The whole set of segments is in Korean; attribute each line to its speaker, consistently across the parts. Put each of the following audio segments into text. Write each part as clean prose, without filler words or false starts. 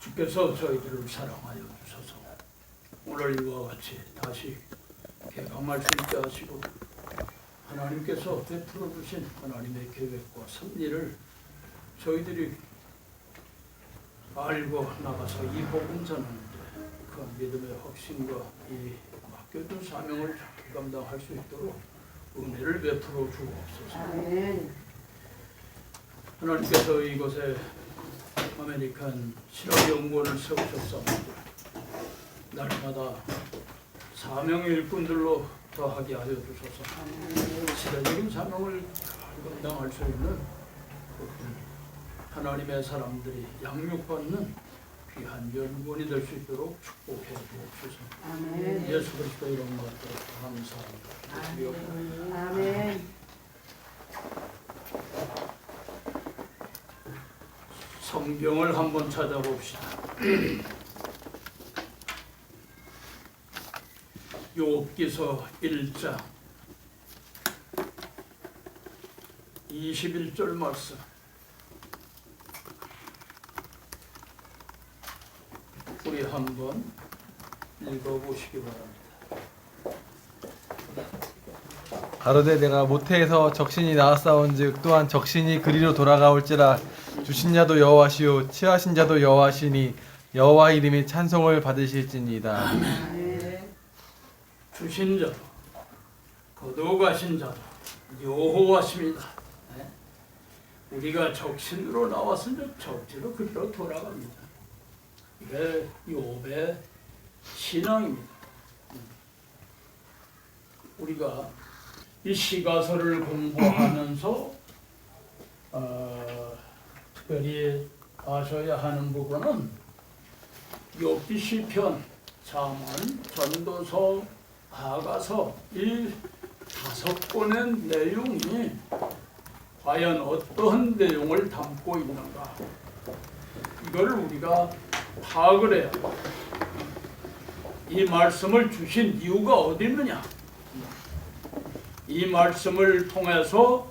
Speaker 1: 주께서 저희들을 사랑하여 주셔서 오늘 이와 같이 다시 개강할 수 있게 하시고 하나님께서 베풀어 주신 하나님의 계획과 섭리를 저희들이 알고 나가서 이 복음 전하는데 그 믿음의 확신과 이 맡겨둔 사명을 잘 감당할 수 있도록 은혜를 베풀어 주옵소서.
Speaker 2: 아멘.
Speaker 1: 하나님께서 이곳에 아메리칸 실업연구원을 세우셨사옵니다. 날마다 사명의 일꾼들로 더하게 하여 주셔서 시대적인 사명을 감당할 수 있는 하나님의 사람들이 양육받는 귀한 연구원이 될 수 있도록 축복해 주옵소서.
Speaker 2: 아멘.
Speaker 1: 예수 그리스도 이름 받들어 감사합니다.
Speaker 2: 아멘.
Speaker 1: 성경을 한번 찾아봅시다. 욥기서 1장 21절 말씀. 우리 한번 읽어보시기 바랍니다.
Speaker 3: 가로되 내가 모태에서 적신이 나왔사온즉 또한 적신이 그리로 돌아가올지라. 주신 자도 여호와시요 취하신 자도 여호와시니 여호와 이름이 찬송을 받으실지니이다.
Speaker 1: 주신 자도 거두가신 자도 여호와십니다. 우리가 적신으로 나왔으면 적지로 그대로 돌아갑니다. 이게 욥의 신앙입니다. 우리가 이 시가서를 공부하면서 특별히 아셔야 하는 부분은 욥기 시편, 잠언, 전도서, 아가서 이 5권의 내용이 과연 어떠한 내용을 담고 있는가, 이걸 우리가 파악을 해야 합니다. 이 말씀을 주신 이유가 어디 있느냐, 이 말씀을 통해서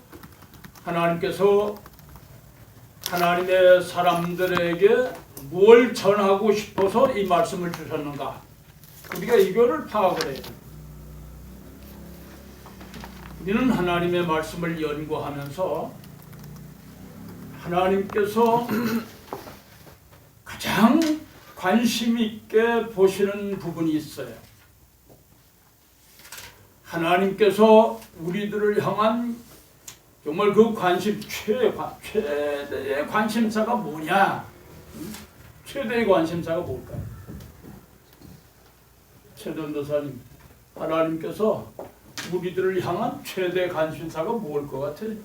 Speaker 1: 하나님께서 하나님의 사람들에게 무엇을 전하고 싶어서 이 말씀을 주셨는가, 우리가 이거를 파악을 해야 합니다. 우리는 하나님의 말씀을 연구하면서 하나님께서 가장 관심 있게 보시는 부분이 있어요. 하나님께서 우리들을 향한 정말 그 관심, 최대의 관심사가 뭐냐? 최대의 관심사가 뭘까요? 최전도사님, 하나님께서 우리들을 향한 최대 관심사가 뭘 것 같아요?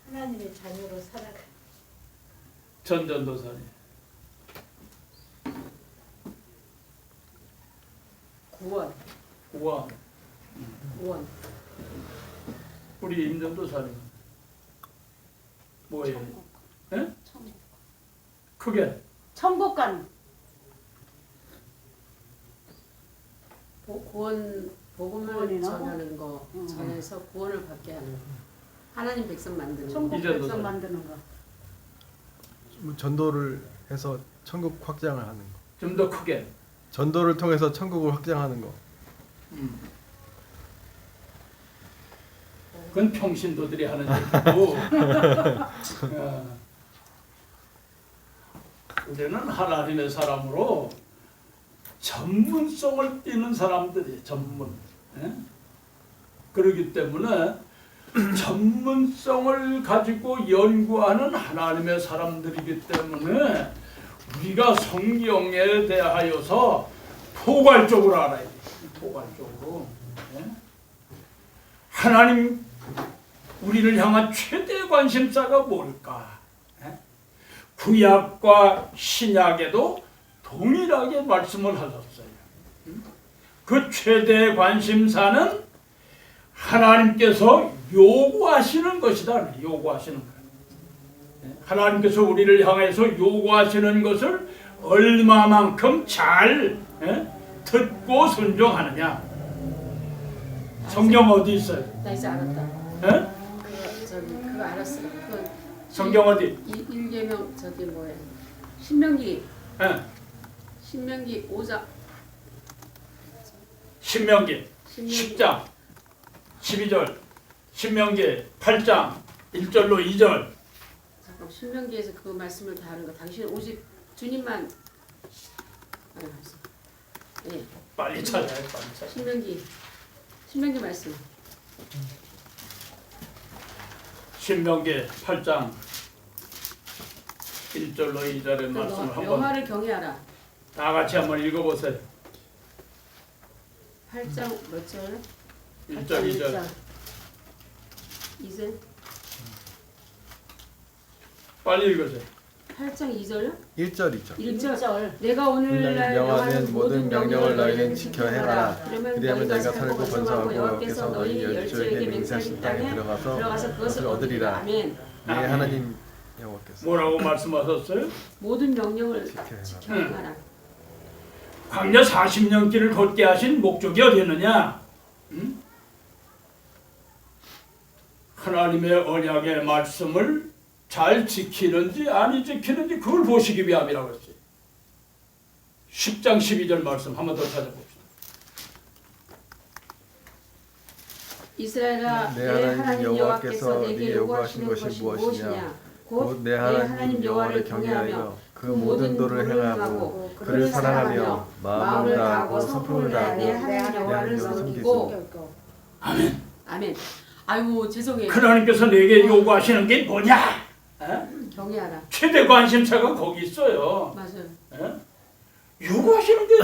Speaker 4: 하나님의 자녀로 살아가.
Speaker 1: 전전도사님.
Speaker 4: 구원. 구원.
Speaker 1: 우리 임전도사님 뭐예요? 예? 크게
Speaker 2: 천국 가는.
Speaker 4: 구원, 복음을
Speaker 2: 구원이나?
Speaker 4: 전하는 거, 전해서 구원을 받게 하는 거. 하나님 백성 만드는 거.
Speaker 2: 천국
Speaker 1: 이제
Speaker 2: 백성 만드는 거.
Speaker 3: 전도를 해서 천국 확장을 하는 거.
Speaker 1: 좀 더 크게.
Speaker 3: 전도를 통해서 천국을 확장하는 거.
Speaker 1: 그건 평신도들이 하는 얘기고 우리는 하나님의 사람으로 전문성을 띠는 사람들이 전문. 그렇기 때문에 전문성을 가지고 연구하는 하나님의 사람들이기 때문에 우리가 성경에 대하여서 포괄적으로 알아야 돼. 포괄적으로. 하나님 우리를 향한 최대 관심사가 뭘까? 구약과 신약에도 동일하게 말씀을 하셨어요. 그 최대 관심사는 하나님께서 요구하시는 것이다. 요구하시는 거예요. 하나님께서 우리를 향해서 요구하시는 것을 얼마만큼 잘 듣고 순종하느냐. 성경 어디 있어요?
Speaker 4: 나 이제 알았다.
Speaker 1: 예?
Speaker 4: 그거 알았어. 그
Speaker 1: 성경 어디?
Speaker 4: 일계명 저기 뭐야? 신명기
Speaker 1: 예.
Speaker 4: 신명기 5장
Speaker 1: 신명기 10장 12절, 신명기 8장 1절로 2절.
Speaker 4: 잠깐 신명기에서 그 말씀을 다 하는 거. 당신 오직 주님만 예.
Speaker 1: 빨리 찾아요. 빨리 찾아.
Speaker 4: 신명기 말씀.
Speaker 1: 신명기 8장 1절로 2절의 말씀을 한번
Speaker 4: 여호와를 경외하라.
Speaker 1: 다 같이 한번 읽어보세요.
Speaker 4: 8장 몇 절?
Speaker 1: 1절, 2절.
Speaker 4: 2절?
Speaker 1: 빨리 읽으세요.
Speaker 4: 8장 2절요?
Speaker 3: 1절이죠.
Speaker 4: 1절. 내가 오늘날
Speaker 3: 명하는 모든 명령을 너희는 지켜 행하라.
Speaker 4: 그러면
Speaker 3: 그리하면
Speaker 4: 너희가
Speaker 3: 너희가 살고 번성하고
Speaker 4: 여호와께서
Speaker 3: 여호와께서 너희 열조에게 맹세하신 땅에
Speaker 4: 들어가서 그것을
Speaker 3: 얻으리라.
Speaker 4: 아멘.
Speaker 3: 네 하나님 여호와께서
Speaker 1: 뭐라고 말씀하셨어요?
Speaker 4: 모든 명령을
Speaker 3: 지켜
Speaker 4: 지켜 행하라.
Speaker 1: 광야 40년 길을 걷게 하신 목적이 어디 있느냐? 응? 하나님의 언약의 말씀을 잘 지키는지 아니 지키는지 그걸 보시기 위함이라고 했어요. 10장 12절 말씀 한번 더 찾아봅시다.
Speaker 4: 이스라엘아
Speaker 3: 내
Speaker 4: 내
Speaker 3: 하나님
Speaker 4: 하나님 여호와께서 내게
Speaker 3: 네게
Speaker 4: 요구하시는
Speaker 3: 요구하시는
Speaker 4: 것이
Speaker 3: 것이
Speaker 4: 무엇이냐?
Speaker 3: 곧 내 하나님 여호와를 경외하여 그 모든 도를 행하고 그를 사랑하며 마음을 다하고 성품을
Speaker 4: 내
Speaker 3: 다하고
Speaker 4: 하나님 여호와를 섬기고
Speaker 1: 아멘.
Speaker 4: 아멘. 아이고 죄송해요.
Speaker 1: 하나님께서 내게 요구하시는 게 뭐냐? 에?
Speaker 4: 경외하라.
Speaker 1: 최대 관심사가 거기 있어요.
Speaker 4: 맞아요.
Speaker 1: 에? 요구하시는 게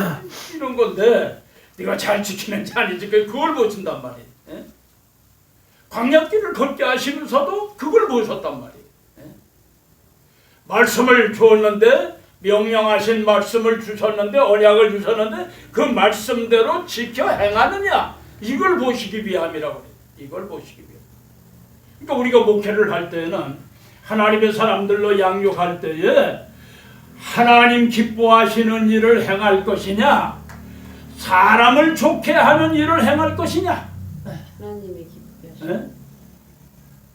Speaker 1: 이런 건데 네가 잘 지키는지 아닌지 그걸 보신단 말이에요. 에? 광야길을 걷게 하시면서도 그걸 보셨단 말이에요. 에? 말씀을 주었는데 명령하신 말씀을 주셨는데 언약을 주셨는데 그 말씀대로 지켜 행하느냐 이걸 보시기 위함이라고 해요. 이걸 보시기 위해. 그러니까 우리가 목회를 할 때는 하나님의 사람들로 양육할 때에 하나님 기뻐하시는 일을 행할 것이냐 사람을 좋게 하는 일을 행할 것이냐.
Speaker 4: 하나님의 기쁘게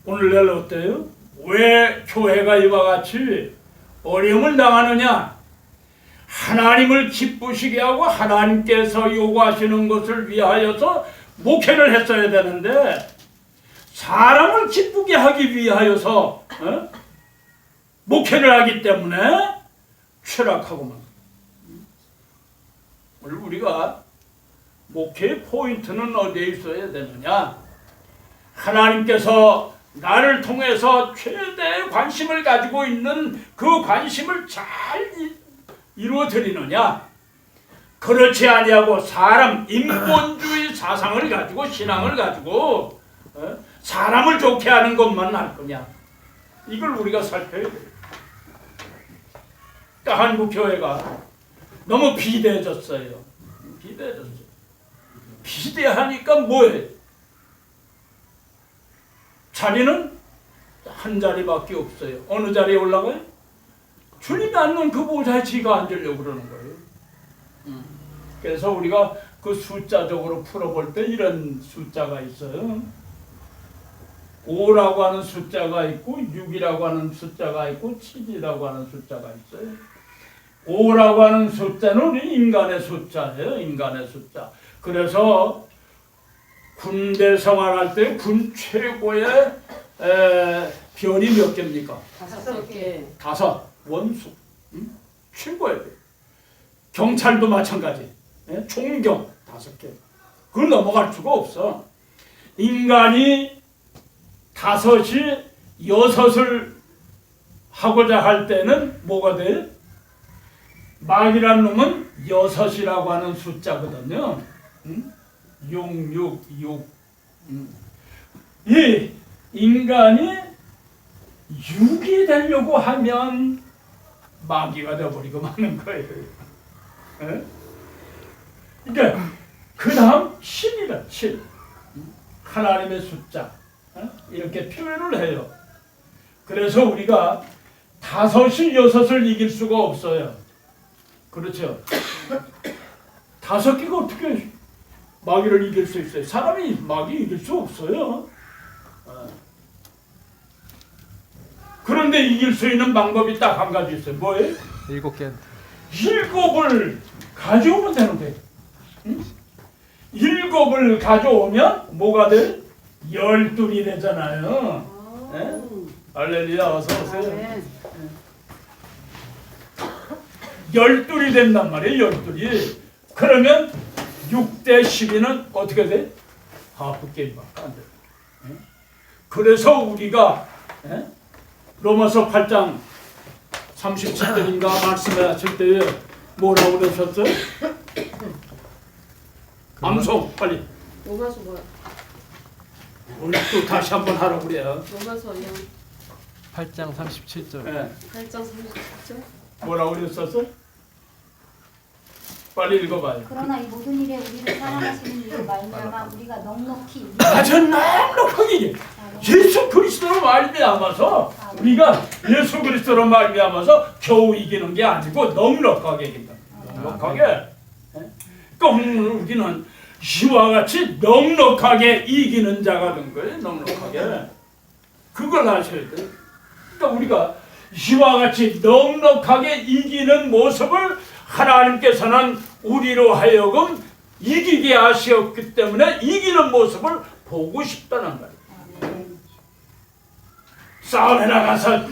Speaker 1: 오늘날 어때요? 왜 교회가 이와 같이 어려움을 당하느냐? 하나님을 기쁘시게 하고 하나님께서 요구하시는 것을 위하여서 목회를 했어야 되는데 사람을 기쁘게 하기 위하여서 목회를 하기 때문에 추락하고만. 오늘 우리가 목회의 포인트는 어디에 있어야 되느냐? 하나님께서 나를 통해서 최대의 관심을 가지고 있는 그 관심을 잘 이루어드리느냐? 그렇지 아니하고 사람 인본주의 사상을 가지고 신앙을 가지고 사람을 좋게 하는 것만 할 거냐? 이걸 우리가 살펴야 돼요. 그러니까 한국 교회가 너무 비대해졌어요. 비대하니까 뭐해? 자리는 한 자리밖에 없어요. 어느 자리에 올라가요? 주님이 앉는 그 보좌에 지가 앉으려고 그러는 거예요. 그래서 우리가 그 숫자적으로 풀어볼 때 이런 숫자가 있어요. 5라고 하는 숫자가 있고 6이라고 하는 숫자가 있고 7이라고 하는 숫자가 있어요. 5라고 하는 숫자는 인간의 숫자예요. 인간의 숫자. 그래서 군대 생활할 때 군 최고의 별이 몇 개입니까?
Speaker 4: 5개.
Speaker 1: 5. 원수. 최고예요. 경찰도 마찬가지. 총경 5개. 그걸 넘어갈 수가 없어. 인간이 5이 6을 하고자 할 때는 뭐가 돼? 마귀란 놈은 6이라고 하는 숫자거든요. 6, 6, 6. 이 인간이 6이 되려고 하면 마귀가 되어버리고 마는 거예요. 그러니까 그 다음 7이라 7. 하나님의 숫자. 이렇게 표현을 해요. 그래서 우리가 5이 6을 이길 수가 없어요. 그렇죠? 5개가 어떻게 마귀를 이길 수 있어요? 사람이 마귀 이길 수 없어요. 그런데 이길 수 있는 방법이 딱 한 가지 있어요. 뭐예요?
Speaker 3: 7개.
Speaker 1: 7을 가져오면 되는데, 응? 7을 가져오면 뭐가 돼? 12이 되잖아요. 예? 할렐루야, 어서 오세요.
Speaker 2: 아멘.
Speaker 1: 12이 된단 말이에요. 12이. 그러면 6대 12는 어떻게 돼? 하프 게임밖에 안 돼. 예? 그래서 우리가 로마서 8장 37절인가 말씀하실 때에 뭐라고 그러셨어요? 암송 빨리.
Speaker 4: 로마서 뭐야?
Speaker 1: 우리 또 다시 한번 하라고 그래요.
Speaker 4: 로마서
Speaker 3: 8장 37절.
Speaker 4: 8장 37절.
Speaker 1: 뭐라고 그랬었어? 빨리 읽어봐요.
Speaker 5: 그러나 이 모든 일에 우리를 사랑하시는 이로 말미암아 우리가 넉넉히
Speaker 1: 아주 넉넉하게 예수 그리스도로 말미암아서 우리가 예수 그리스도로 말미암아서 겨우 이기는 게 아니고 넉넉하게 이긴다. 넉넉하게. 그러니까 우리는 이와 같이 넉넉하게 이기는 자가 된 거예요. 넉넉하게. 그걸 아셔야 돼요. 그러니까 우리가 이와 같이 넉넉하게 이기는 모습을 하나님께서는 우리로 하여금 이기게 하셨기 때문에 이기는 모습을 보고 싶다는 거예요. 싸움에 나가서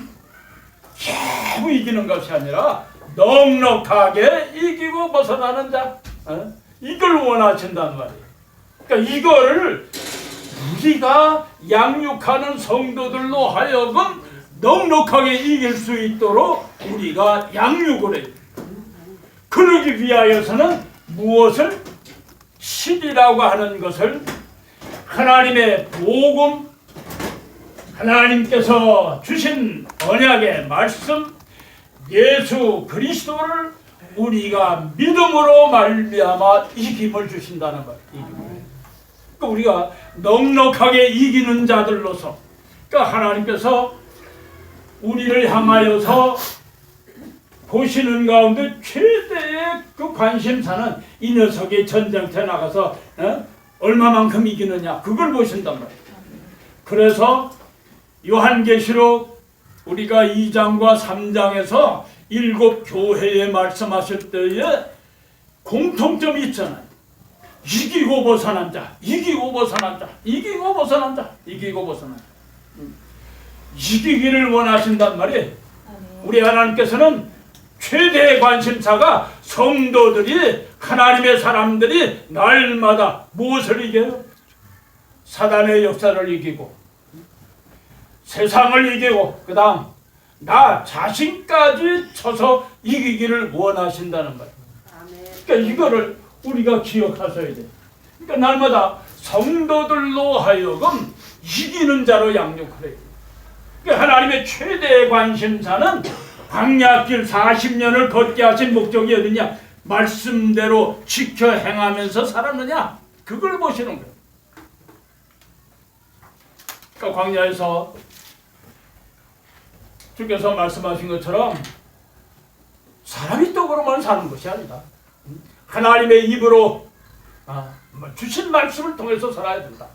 Speaker 1: 겨우 이기는 것이 아니라 넉넉하게 이기고 벗어나는 자, 이걸 원하신단 말이에요. 그러니까 이거를 우리가 양육하는 성도들로 하여금 넉넉하게 이길 수 있도록 우리가 양육을 해요. 그러기 위하여서는 무엇을? 실이라고 하는 것을 하나님의 복음, 하나님께서 주신 언약의 말씀, 예수 그리스도를 우리가 믿음으로 말미암아 이김을 주신다는 거예요. 그러니까 우리가 넉넉하게 이기는 자들로서, 그러니까 하나님께서 우리를 향하여서 보시는 가운데 최대의 그 관심사는 이 녀석이 전쟁터에 나가서 얼마만큼 이기느냐, 그걸 보신단 말이에요. 그래서 요한계시록 우리가 2장과 3장에서 7 교회에 말씀하실 때에 공통점이 있잖아요. 이기고 벗어난 자, 이기고 벗어난 자, 이기고 벗어난 자, 이기고 벗어난 자. 이기기를 원하신단 말이에요. 우리 하나님께서는 최대의 관심사가 성도들이, 하나님의 사람들이 날마다 무엇을 이겨요? 사단의 역사를 이기고 세상을 이기고 그 다음 나 자신까지 쳐서 이기기를 원하신다는 말이에요. 그러니까 이거를 우리가 기억하셔야 돼요. 그러니까 날마다 성도들로 하여금 이기는 자로 양육하래요. 그러니까 하나님의 최대의 관심사는 광야길 40년을 걷게 하신 목적이 어디냐? 말씀대로 지켜 행하면서 살았느냐? 그걸 보시는 거예요. 그러니까 광야에서 주께서 말씀하신 것처럼 사람이 떡으로만 사는 것이 아니다. 하나님의 입으로 주신 말씀을 통해서 살아야 된다.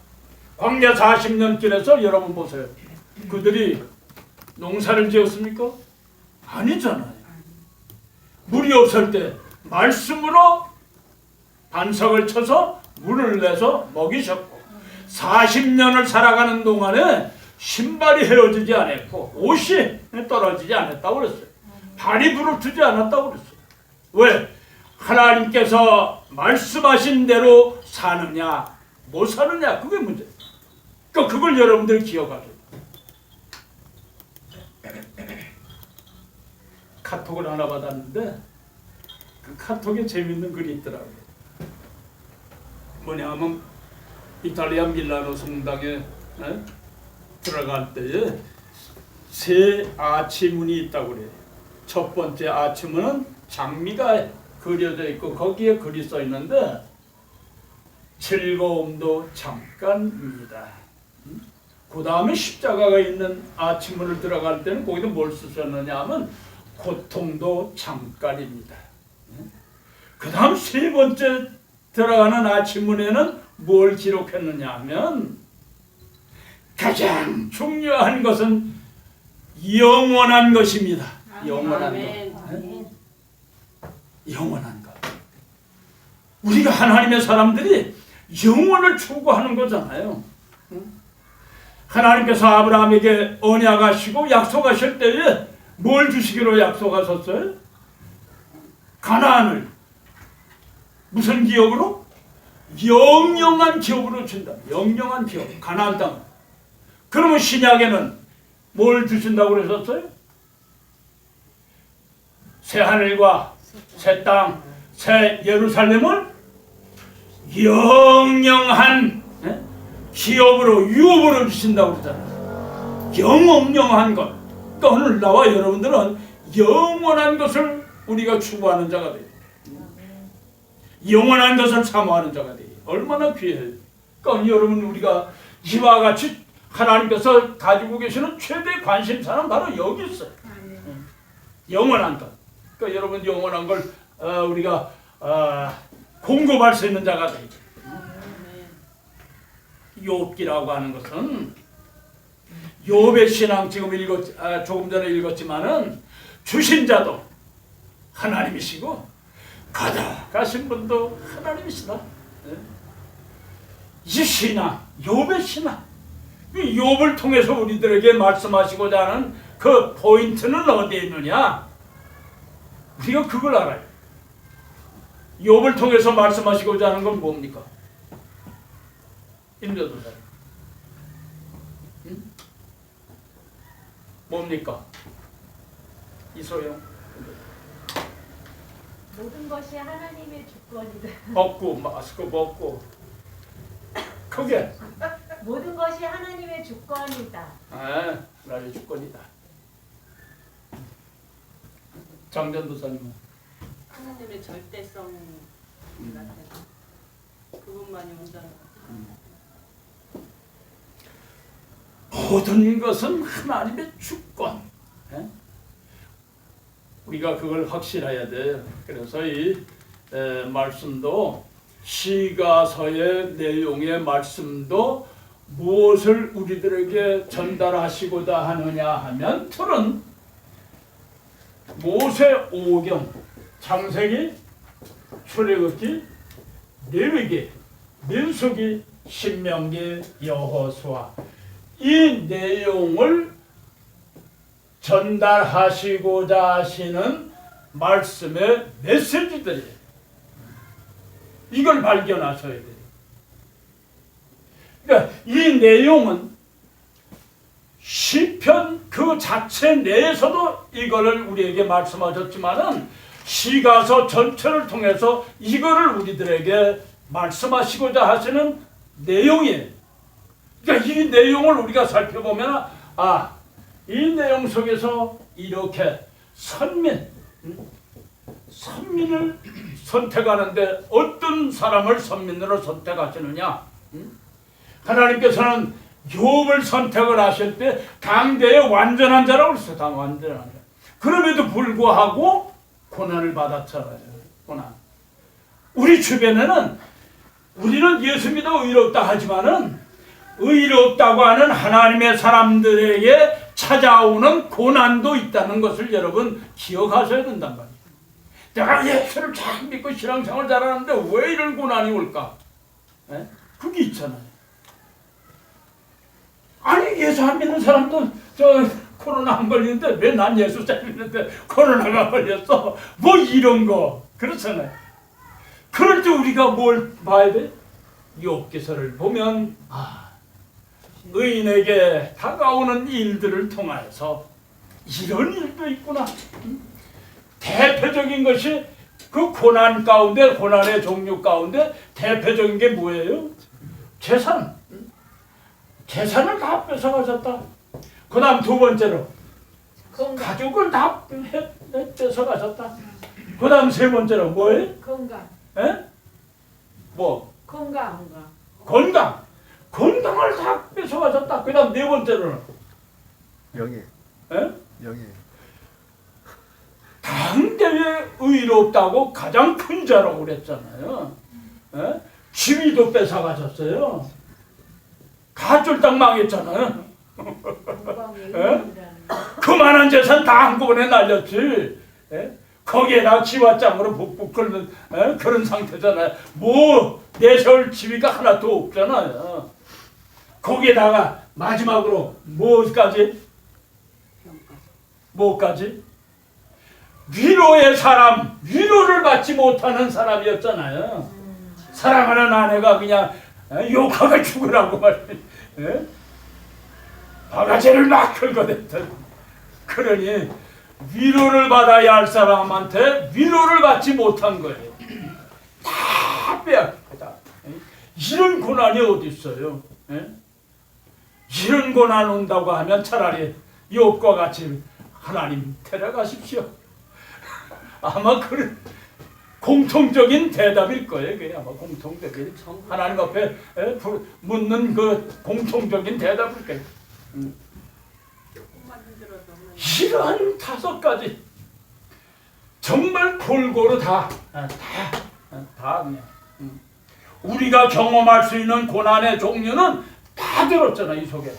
Speaker 1: 광야 40년 길에서 여러분 보세요. 그들이 농사를 지었습니까? 아니잖아요. 물이 없을 때 말씀으로 반석을 쳐서 물을 내서 먹이셨고 40년을 살아가는 동안에 신발이 헤어지지 않았고 옷이 떨어지지 않았다고 그랬어요. 발이 부르트지 않았다고 그랬어요. 왜? 하나님께서 말씀하신 대로 사느냐 못 사느냐, 그게 문제예요. 그러니까 그걸 여러분들이 기억하세요. 카톡을 하나 받았는데 그 카톡에 재밌는 글이 있더라고요. 뭐냐면 이탈리아 밀라노 성당에 들어갈 때에 세 아치문이 있다고 그래요. 첫 번째 아치문은 장미가 그려져 있고 거기에 글이 써 있는데 즐거움도 잠깐입니다. 그 다음에 십자가가 있는 아치문을 들어갈 때는 거기다 뭘 쓰셨느냐 하면 고통도 잠깐입니다. 그 다음 세 번째 들어가는 아치문에는 뭘 기록했느냐 하면 가장 중요한 것은 영원한 것입니다. 영원한
Speaker 4: 아멘.
Speaker 1: 것. 네? 영원한 것. 우리가 하나님의 사람들이 영원을 추구하는 거잖아요. 하나님께서 아브라함에게 언약하시고 약속하실 때에 뭘 주시기로 약속하셨어요? 가나안을 무슨 기업으로? 영영한 기업으로 준다. 영영한 기업. 가나안 땅. 그러면 신약에는 뭘 주신다고 그러셨어요? 새 하늘과 새 땅, 새 예루살렘을 영영한 기업으로 유업으로 주신다고 그러잖아요. 영영한 것. 그러니까 오늘 나와 여러분들은 영원한 것을 우리가 추구하는 자가 돼요. 영원한 것을 사모하는 자가 돼요. 얼마나 귀해요. 그러니까 여러분 우리가 이와 같이 하나님께서 가지고 계시는 최대 관심사는 바로 여기 있어요. 영원한 것. 그러니까 여러분 영원한 걸 우리가 공급할 수 있는 자가 돼요. 욥기라고 하는 것은 욥의 신앙 지금 조금 전에 읽었지만은 주신 자도 하나님이시고 가져가신 분도 하나님이시다. 이 신앙, 욥의 신앙, 이 욥을 통해서 우리들에게 말씀하시고자 하는 그 포인트는 어디에 있느냐? 우리가 그걸 알아요. 욥을 통해서 말씀하시고자 하는 건 뭡니까? 임조도사. 응? 뭡니까? 이소영.
Speaker 5: 모든 것이 하나님의 주권이다.
Speaker 1: 먹고 마스크 먹고 그게
Speaker 5: 모든 것이 하나님의 주권이다.
Speaker 1: 나의 주권이다. 장전도사님은
Speaker 4: 하나님의 절대성 같아요. 그분만이 온전한.
Speaker 1: 모든 것은 하나님의 주권. 우리가 그걸 확신해야 돼. 그래서 이 말씀도 시가서의 내용의 말씀도 무엇을 우리들에게 전달하시고자 하느냐 하면 틀은 모세오경, 창세기, 출애굽기, 레위기, 민수기, 신명기, 여호수아 이 내용을 전달하시고자 하시는 말씀의 메시지들이에요. 이걸 발견하셔야 돼요. 그러니까 이 내용은 시편 그 자체 내에서도 이거를 우리에게 말씀하셨지만은 시가서 전체를 통해서 이거를 우리들에게 말씀하시고자 하시는 내용이에요. 그러니까 이 내용을 우리가 살펴보면 이 내용 속에서 이렇게 선민을 선택하는데 어떤 사람을 선민으로 선택하시느냐? 하나님께서는 욥을 선택을 하실 때 당대의 완전한 자라고 그랬어요. 완전한 자. 그럼에도 불구하고 고난을 받았잖아요. 고난. 우리 주변에는 우리는 예수 믿어 의롭다 하지만은 의롭다고 하는 하나님의 사람들에게 찾아오는 고난도 있다는 것을 여러분 기억하셔야 된단 말이에요. 내가 예수를 잘 믿고 신앙생활 잘하는데 왜 이런 고난이 올까? 그게 있잖아요. 아니 예수 안 믿는 사람도 코로나 안 걸리는데 왜 난 예수 잘 믿는데 코로나가 걸렸어? 뭐 이런 거 그렇잖아요. 그럴 때 우리가 뭘 봐야 돼? 욥기서를 보면 의인에게 다가오는 일들을 통하여서 이런 일도 있구나. 대표적인 것이 그 고난 가운데 고난의 종류 가운데 대표적인 게 뭐예요? 재산. 재산을 다 뺏어가셨다. 그 다음 두 번째로 가족을 다 뺏어가셨다. 그 다음 세 번째로 뭐예요?
Speaker 5: 건강.
Speaker 1: 뭐?
Speaker 5: 건강.
Speaker 1: 건강. 건강을 다 뺏어가셨다. 그 다음 네 번째로는
Speaker 3: 영예. 영예.
Speaker 1: 당대에 의롭다고 가장 큰 자라고 그랬잖아요. 지위도 뺏어가셨어요. 다 쫄딱 망했잖아요.
Speaker 5: 건강의 의미라는.
Speaker 1: 그 이만한 재산 다 한꺼번에 날렸지. 예? 거기에다 지화장으로 북북 끓는 그런 상태잖아요. 뭐 내세울 지위가 하나도 없잖아요. 거기에다가 마지막으로 뭐까지? 뭐까지? 위로의 사람, 위로를 받지 못하는 사람이었잖아요. 사랑하는 아내가 그냥 욕하고 죽으라고 말해. 바가지를 막 긁어댔던. 그러니 위로를 받아야 할 사람한테 위로를 받지 못한 거예요. 다 빼앗겼다. 이런 고난이 어디 있어요? 이런 고난 온다고 하면 차라리 욥과 같이 하나님 데려가십시오. 아마 그런 공통적인 대답일 거예요. 그게 아마 공통적인 하나님 앞에 묻는 그 공통적인 대답일 거예요. 이런 5가지 정말 골고루 다 그냥 우리가 경험할 수 있는 고난의 종류는 다 들었잖아. 이 속에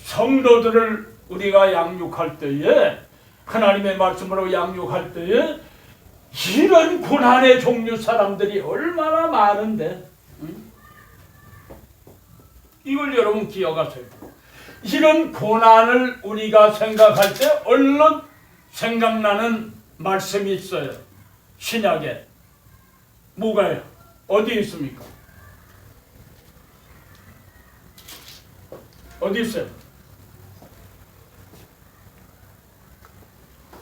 Speaker 1: 성도들을 우리가 양육할 때에 하나님의 말씀으로 양육할 때에 이런 고난의 종류 사람들이 얼마나 많은데 이걸 여러분 기억하세요. 이런 고난을 우리가 생각할 때 얼른 생각나는 말씀이 있어요. 신약에 뭐가요? 어디 있습니까? 어디 있어요?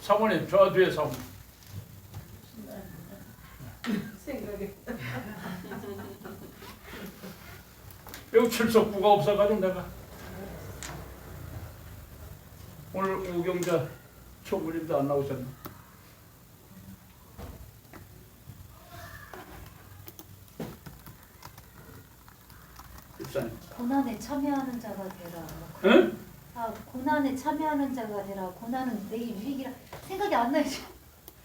Speaker 1: 사모님, 저 뒤에 사모님.
Speaker 4: 생각에
Speaker 1: 여기 출석부가 없어가지고 내가 오늘 우경자 총무님도 안 나오셨네. 집사님.
Speaker 5: 고난에 참여하는 자가 되라.
Speaker 1: 응?
Speaker 5: 고난에 참여하는 자가 되라. 고난은 내게 유익이라. 생각이 안 나요.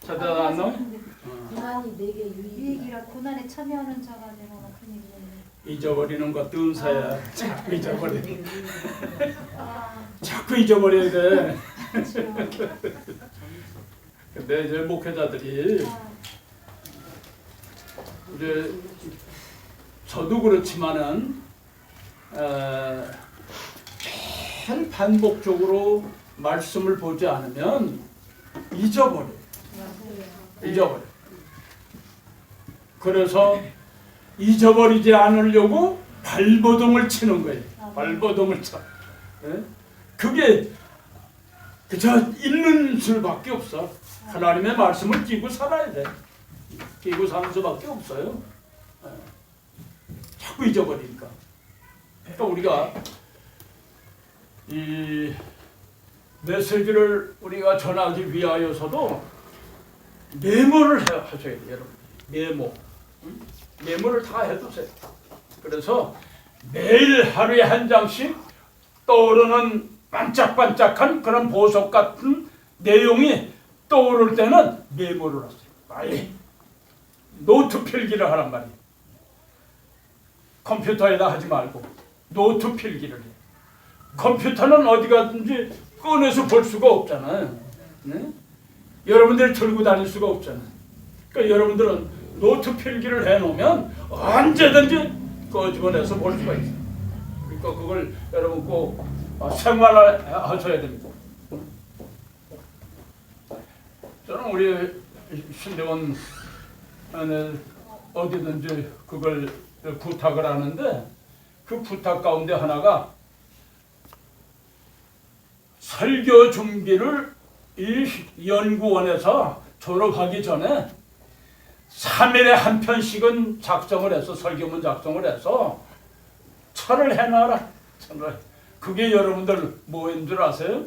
Speaker 1: 찾아다 안 나와?
Speaker 2: 고난이 내게
Speaker 5: 유익이라. 고난에 참여하는 자가 되라. 그런 얘기네.
Speaker 1: 잊어버리는 것도 은사야. 자꾸 잊어버려. 자꾸 잊어버려야 돼. 근데 이제 목회자들이 이제 저도 그렇지만은 매일 반복적으로 말씀을 보지 않으면 잊어버려. 잊어버려. 그래서 잊어버리지 않으려고 발버둥을 치는 거예요. 발버둥을 쳐. 그게 그저 읽는 수밖에 없어. 하나님의 말씀을 끼고 살아야 돼. 끼고 사는 수밖에 없어요. 자꾸 잊어버리니까. 그러니까 우리가 이 메시지를 우리가 전하기 위하여서도 메모를 하셔야 돼요, 여러분. 메모. 메모를 다 해두세요. 그래서 매일 하루에 한 장씩 떠오르는 반짝반짝한 그런 보석 같은 내용이 떠오를 때는 메모를 하세요. 빨리 노트 필기를 하란 말이에요. 컴퓨터에다 하지 말고 노트 필기를 해. 컴퓨터는 어디 가든지 꺼내서 볼 수가 없잖아요. 네? 여러분들이 들고 다닐 수가 없잖아요. 그러니까 여러분들은 노트 필기를 해놓으면 언제든지 꺼집어내서 볼 수가 있어요. 그러니까 그걸 여러분 꼭 생활하셔야 됩니다. 저는 우리 신대원 어디든지 그걸 부탁을 하는데 그 부탁 가운데 하나가 설교 준비를 이 연구원에서 졸업하기 전에 3일에 한 편씩은 작성을 해서 설교문 작성을 해서 철을 해놔라. 철을. 그게 여러분들 뭐인 줄 아세요?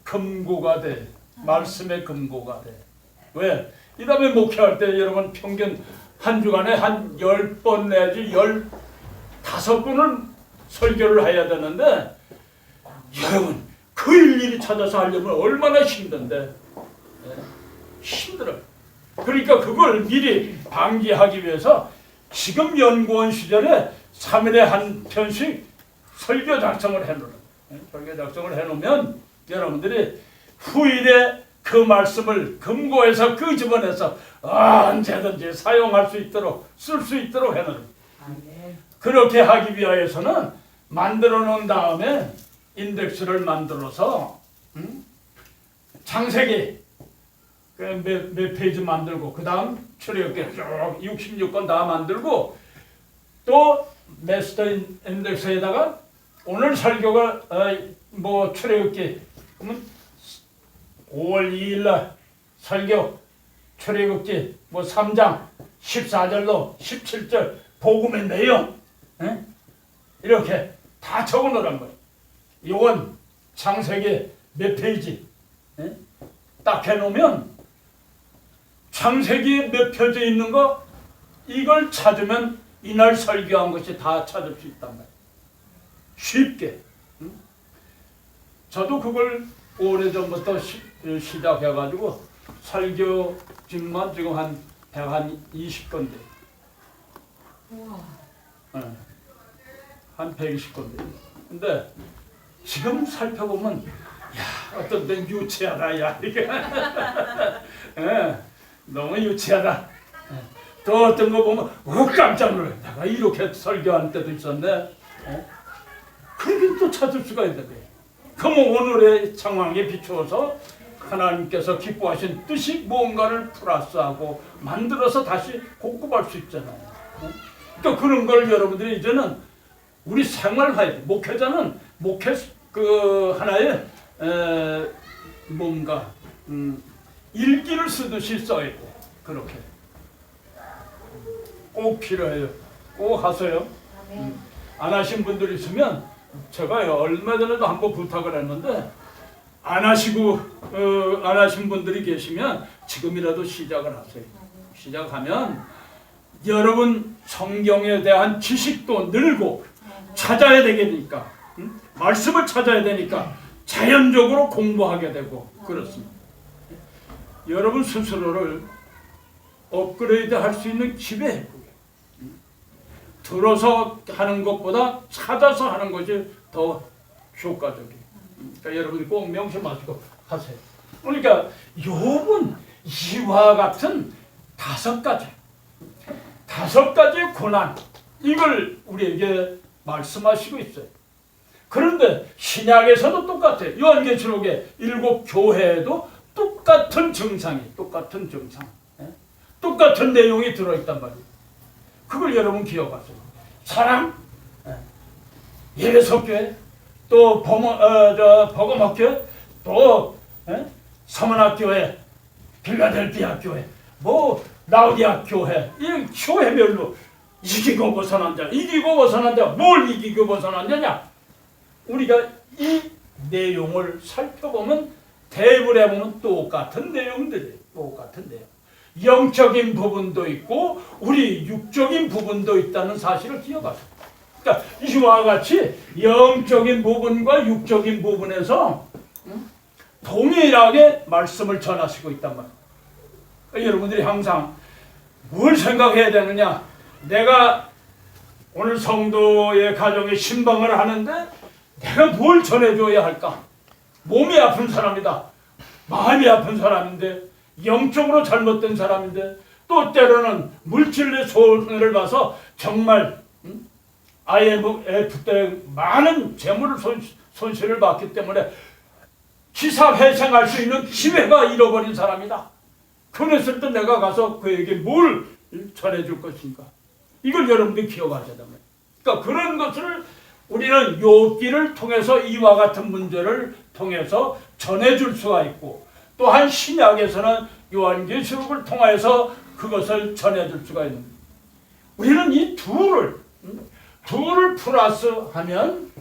Speaker 1: 금고가 돼. 말씀의 금고가 돼. 왜? 이 다음에 목회할 때 여러분 평균 한 주간에 한 10번 내지 15번은 설교를 해야 되는데 여러분 그 일일이 찾아서 하려면 얼마나 힘든데. 힘들어요. 그러니까 그걸 미리 방지하기 위해서 지금 연구원 시절에 3일에 한 편씩 설교 작성을 해놓으라. 설교 작성을 해놓으면 여러분들이 후일에 그 말씀을 금고에서 끄집어내서 언제든지 사용할 수 있도록 쓸 수 있도록 해놓은 그렇게 하기 위하여서는 만들어 놓은 다음에 인덱스를 만들어서 창세기 몇 페이지 만들고 그 다음 출애굽기 쭉 66권 다 만들고 또 마스터 인덱스에다가 오늘 설교가 뭐 출애굽기 그러면 5월 2일 날 설교 출애굽기 뭐 3장 14절로 17절 복음의 내용 이렇게 다 적어 놓으란 거예요. 요건 창세기 몇 페이지 딱 해놓으면 창세기에 몇 페이지 있는 거 이걸 찾으면 이날 설교한 것이 다 찾을 수 있단 말이에요. 쉽게. 저도 그걸 오래전부터 시작해가지고 설교집만 지금 한 120건데 한 120건데 근데 지금 살펴보면 야 어떤 데는 유치하다 야 이게 너무 유치하다. 또 어떤 거 보면 깜짝 놀래. 내가 이렇게 설교한 때도 있었네. 그렇게 또 찾을 수가 있는 거예요. 그럼 오늘의 상황에 비추어서 하나님께서 기뻐하신 뜻이 무언가를 플러스하고 만들어서 다시 공급할 수 있잖아요. 또 그런 걸 여러분들이 이제는 우리 생활화에 목회자는 목회 그 하나의 뭔가 일기를 쓰듯이 써야 돼. 그렇게 꼭 필요해요. 꼭 하세요. 안 하신 분들 있으면 제가 얼마 전에도 한번 부탁을 했는데 안 하신 분들이 계시면 지금이라도 시작을 하세요. 시작하면 여러분 성경에 대한 지식도 늘고 찾아야 되니까 말씀을 찾아야 되니까 자연적으로 공부하게 되고 그렇습니다. 여러분 스스로를 업그레이드 할 수 있는 기회 들어서 하는 것보다 찾아서 하는 것이 더 효과적이에요. 그러니까 여러분이 꼭 명심하시고 하세요. 그러니까 욥은 이와 같은 5가지 고난 이걸 우리에게 말씀하시고 있어요. 그런데 신약에서도 똑같아요. 요한계시록의 7교회에도 똑같은 증상, 똑같은 내용이 들어있단 말이에요. 그걸 여러분 기억하세요. 사랑, 예배석교회, 또 버거목교회, 또 서문학교회, 필라델피아 교회, 뭐 라우디아 교회, 이 교회별로 이기고 벗어난 자, 뭘 이기고 벗어난 자냐? 우리가 이 내용을 살펴보면 대부분에 보면 똑같은 내용들이에요. 똑같은 내용. 영적인 부분도 있고 우리 육적인 부분도 있다는 사실을 기억하세요. 그러니까 이와 같이 영적인 부분과 육적인 부분에서 동일하게 말씀을 전하시고 있단 말이에요. 그러니까 여러분들이 항상 뭘 생각해야 되느냐? 내가 오늘 성도의 가정에 신방을 하는데 내가 뭘 전해줘야 할까? 몸이 아픈 사람이다. 마음이 아픈 사람인데 영적으로 잘못된 사람인데 또 때로는 물질의 손해를 봐서 정말 IMF 때 많은 재물을 손실을 봤기 때문에 기사회생할 수 있는 기회가 잃어버린 사람이다. 그랬을 때 내가 가서 그에게 뭘 전해줄 것인가? 이걸 여러분들이 기억하셔야 됩니다. 그러니까 그런 것을 우리는 욥기를 통해서 이와 같은 문제를 통해서 전해줄 수가 있고 또한 신약에서는 요한계시록을 통해서 그것을 전해줄 수가 있는 거예요. 우리는 이 둘을 플러스하면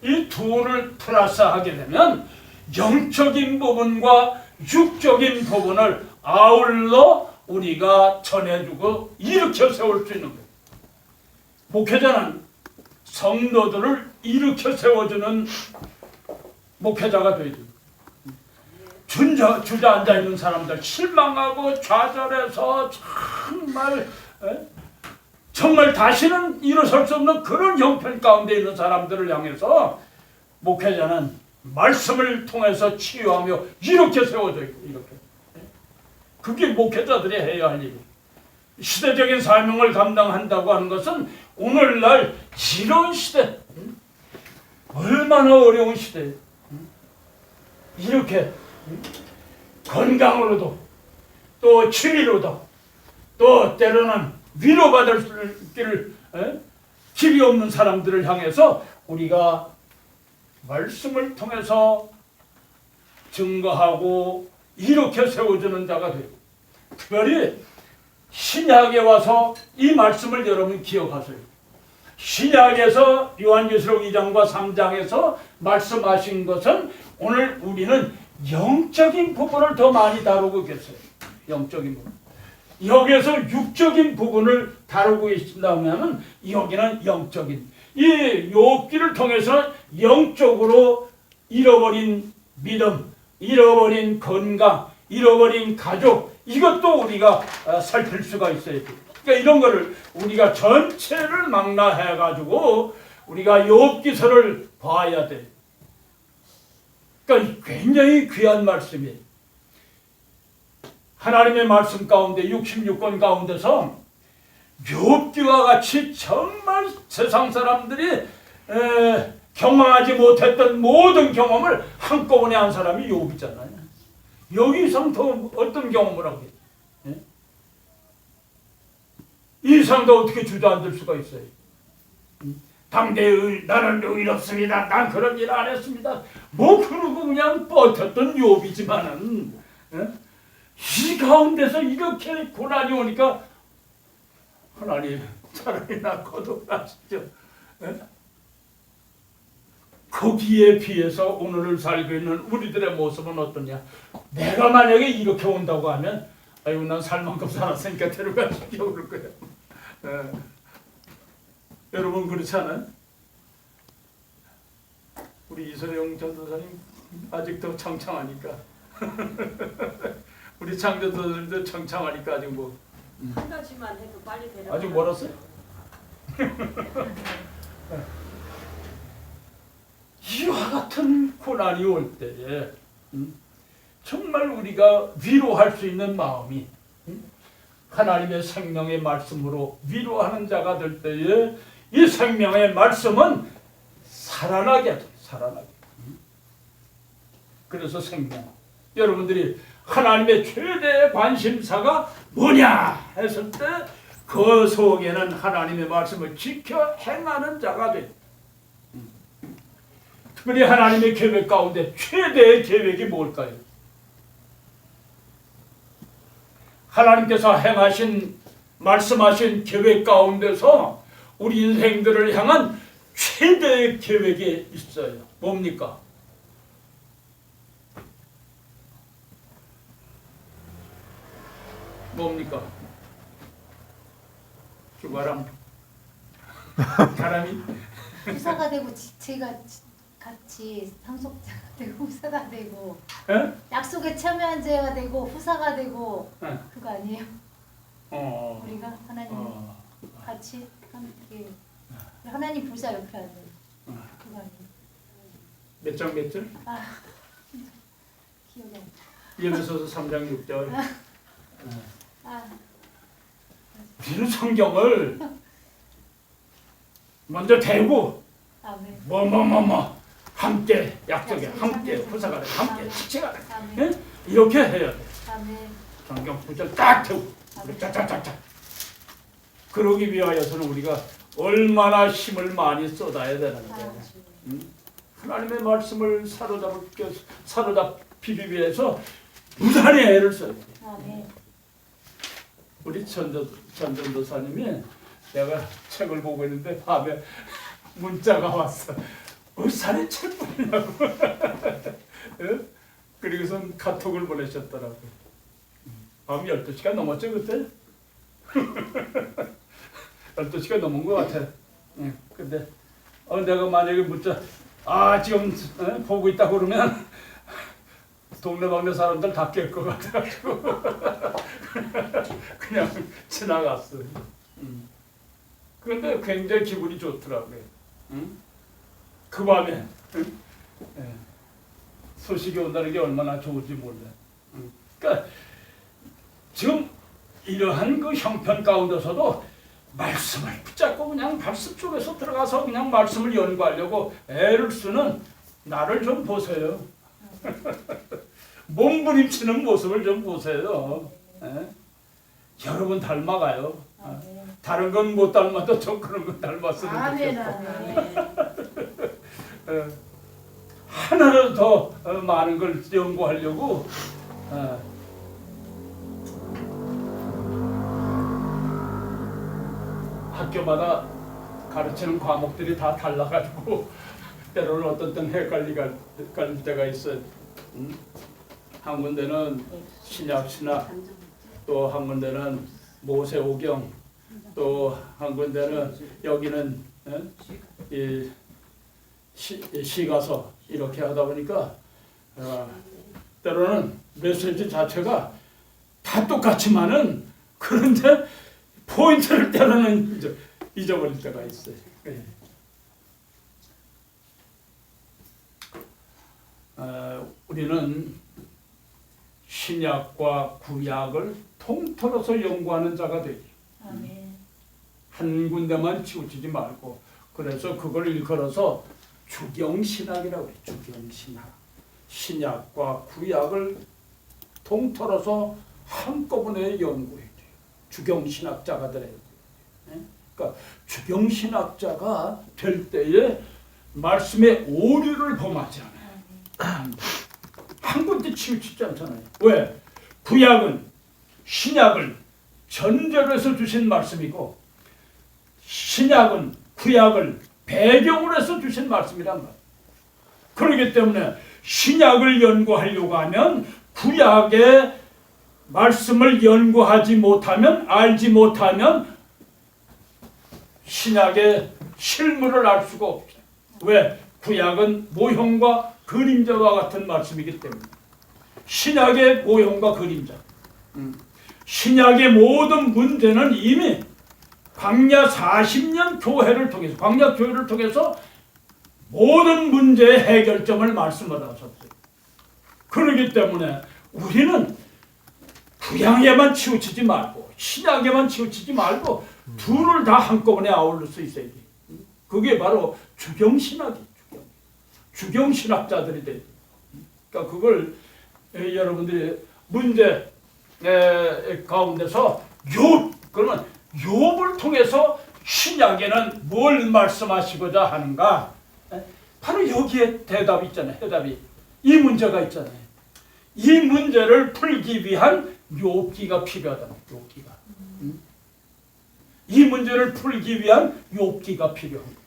Speaker 1: 이 둘을 플러스하게 되면 영적인 부분과 육적인 부분을 아울러 우리가 전해주고 일으켜 세울 수 있는 거예요. 목회자는 성도들을 일으켜 세워주는 목회자가 되어야 돼요. 주저앉아 있는 사람들 실망하고 좌절해서 정말 정말 다시는 일어설 수 없는 그런 형편 가운데 있는 사람들을 향해서 목회자는 말씀을 통해서 치유하며 이렇게 세워져 있고 이렇게. 그게 목회자들이 해야 할 일이에요. 시대적인 사명을 감당한다고 하는 것은 오늘날 이런 시대, 얼마나 어려운 시대, 이렇게 건강으로도 또 취미로도 또 때로는 위로받을 길이 없는 사람들을 향해서 우리가 말씀을 통해서 증거하고 이렇게 세워주는 자가 되고, 특별히 신약에 와서 이 말씀을 여러분 기억하세요. 신약에서 요한계시록 2장과 3장에서 말씀하신 것은 오늘 우리는 영적인 부분을 더 많이 다루고 계세요. 영적인 부분. 여기에서 육적인 부분을 다루고 계신다면 여기는 영적인, 이 욥기를 통해서 영적으로 잃어버린 믿음, 잃어버린 건강, 잃어버린 가족, 이것도 우리가 살필 수가 있어야 돼요. 그러니까 이런 거를 우리가 전체를 망라해 가지고 우리가 욥기서를 봐야 돼. 그러니까 굉장히 귀한 말씀이에요. 하나님의 말씀 가운데 66권 가운데서 욥기와 같이 정말 세상 사람들이 경험하지 못했던 모든 경험을 한꺼번에 한 사람이 욥이잖아요. 여기 이상 더 어떤 경험을 하게? 이 이상도 어떻게 주저앉을 수가 있어요? 당대의 나는 의롭습니다. 난 그런 일 안 했습니다. 뭐 그러고 그냥 버텼던 욥이지만은 이 가운데서 이렇게 고난이 오니까 하나님 차라리 나 거듭나시죠. 거기에 비해서 오늘을 살고 있는 우리들의 모습은 어떠냐? 내가 만약에 이렇게 온다고 하면 아이고 난 살 만큼 살았으니까 데려가시죠 그럴 거예요. 여러분 그렇지 않아요? 우리 이소영 전도사님 아직도 청창하니까 우리 창조도들도 청창하니까 아직 뭐
Speaker 4: 한 가지만 해도 빨리 데려가.
Speaker 1: 아직 멀었어요? 이와 같은 고난이 올 때에 정말 우리가 위로할 수 있는 마음이 하나님의 생명의 말씀으로 위로하는 자가 될 때에 이 생명의 말씀은 살아나게 돼. 살아나게. 그래서 생명. 여러분들이 하나님의 최대의 관심사가 뭐냐 했을 때 그 속에는 하나님의 말씀을 지켜 행하는 자가 돼. 특별히 하나님의 계획 가운데 최대의 계획이 뭘까요? 하나님께서 행하신 말씀하신 계획 가운데서 우리 인생들을 향한 최대의 계획이 있어요. 뭡니까? 뭡니까? 주바람 바람이
Speaker 5: 후사가 되고 지체가 같이 상속자가 되고 후사가 되고
Speaker 1: 에?
Speaker 5: 약속에 참여한 자가 되고 후사가 되고
Speaker 1: 에.
Speaker 5: 그거 아니에요? 우리가 하나님 같이 함께 하나님 보좌 옆에 앉는 그거 아니에요?
Speaker 1: 몇 장 몇 절?
Speaker 5: 기억이 안 나.
Speaker 1: 예배소서 3장 6절.
Speaker 5: 아,
Speaker 1: 우리는 성경을 먼저 대고
Speaker 5: 아멘.
Speaker 1: 뭐 함께 약속에 함께 후사가 돼 함께 지체가 돼
Speaker 5: 아멘.
Speaker 1: 이렇게 해야 돼.
Speaker 5: 아멘.
Speaker 1: 성경 구절 딱 대고 짜짜짜짜. 그러기 위하여서는 우리가 얼마나 힘을 많이 쏟아야 되는데 하나님의 말씀을 사로잡히기 위해서 무단의 애를 써야 돼.
Speaker 5: 아멘.
Speaker 1: 우리 전전도사님이 내가 책을 보고 있는데 밤에 문자가 왔어. 의사는 책 보냐고. 그리고선 카톡을 보내셨더라고. 밤 12시가 넘었죠 그때? 12시가 넘은 것 같아. 근데 내가 만약에 문자 지금 보고 있다고 그러면 동네방네 사람들 다 깰 것 같아가지고 그냥 지나갔어. 그런데 굉장히 기분이 좋더라고요. 응? 그 밤에 응? 예. 소식이 온다는 게 얼마나 좋은지 몰라. 응? 그러니까 지금 이러한 그 형편 가운데서도 말씀을 붙잡고 그냥 말씀 속에서 들어가서 그냥 말씀을 연구하려고 애를 쓰는 나를 좀 보세요. 몸부림치는 모습을 좀 보세요. 예? 여러분 닮아가요. 다른 건 못 닮아도 좀 그런 건 닮았으면
Speaker 5: 아멘
Speaker 1: 좋겠어.
Speaker 5: 아멘.
Speaker 1: 하나를 더 많은 걸 연구하려고 학교마다 가르치는 과목들이 다 달라가지고 때로는 어떤 때는 헷갈릴 때가 있어요. 한 군데는 신약 신학, 또 한 군데는 모세오경, 또 한 군데는 여기는 이 시가서 이렇게 하다 보니까 때로는 메시지 자체가 다 똑같지만은 그런데 포인트를 때로는 잊어버릴 때가 있어요. 우리는 신약과 구약을 통틀어서 연구하는 자가 되지.
Speaker 5: 아멘.
Speaker 1: 한 군데만 치우치지 말고, 그래서 그걸 일컬어서 주경신학이라고 해요. 주경신학. 신약과 구약을 통틀어서 한꺼번에 연구해야 돼요. 주경신학자가 되어야 돼요. 그러니까 주경신학자가 될 때에 말씀의 오류를 범하지 않아요. 한 군데 치우치지 않잖아요. 왜? 구약은 신약을 전제로 해서 주신 말씀이고, 신약은 구약을 배경으로 해서 주신 말씀이란 말이에요. 그렇기 때문에 신약을 연구하려고 하면 구약의 말씀을 연구하지 못하면, 알지 못하면 신약의 실물을 알 수가 없어요. 왜? 구약은 모형과 그림자와 같은 말씀이기 때문에. 신약의 모형과 그림자. 신약의 모든 문제는 이미 광야 40년 교회를 통해서, 광야 교회를 통해서 모든 문제의 해결점을 말씀을 하셨어요. 그렇기 때문에 우리는 구약에만 치우치지 말고, 신약에만 치우치지 말고 둘을 다 한꺼번에 아울릴 수 있어야 돼. 그게 바로 주경신학이에요. 주경신학자들이 돼. 그러니까 그걸 여러분들이 문제 가운데서 그러면 욥을 통해서 신약에는 뭘 말씀하시고자 하는가? 바로 여기에 대답이 있잖아요. 해답이. 이 문제가 있잖아요. 이 문제를 풀기 위한 욥기가 필요하다. 욥기가. 이 문제를 풀기 위한 욥기가 필요합니다.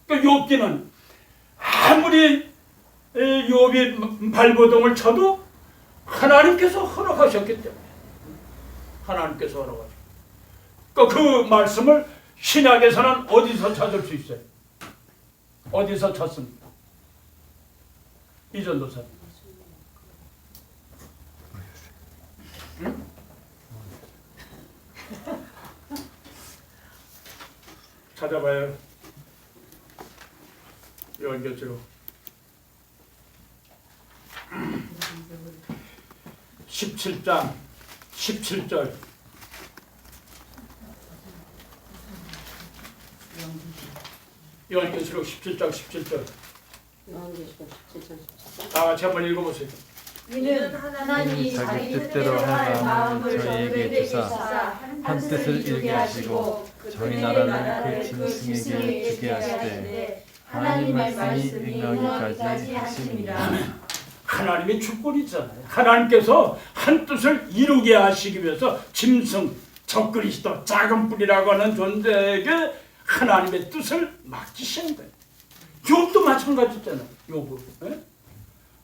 Speaker 1: 그러니까 욥기는 아무리 욥이 발버둥을 쳐도 하나님께서 허락하셨기 때문에. 하나님께서 허락하셨기 때문에. 그 말씀을 신약에서는 어디서 찾을 수 있어요? 어디서 찾습니까? 이전도사님. 응? 찾아봐요. 요한계시록 17장 17절. 요한계시록 17장 17절.
Speaker 4: 요한계시록 17장 17절.
Speaker 1: 다 같이 한번 읽어보세요.
Speaker 5: 이는 하나님이
Speaker 3: 자기
Speaker 5: 자기
Speaker 3: 뜻대로 할 마음을
Speaker 5: 저희에게
Speaker 3: 저희에게
Speaker 5: 주사
Speaker 3: 주사 한 뜻을 이루게 하시고 저희 나라를 그 짐승에게 주게 하시되 하나님 말씀이 응하기까지 하심이라.
Speaker 1: 하나님의 주권이잖아요. 하나님께서 한 뜻을 이루게 하시기 위해서 짐승, 적그리스도, 작은 뿌리라고 하는 존재에게 하나님의 뜻을 맡기신 거예요. 욥도 마찬가지잖아요. 욥은.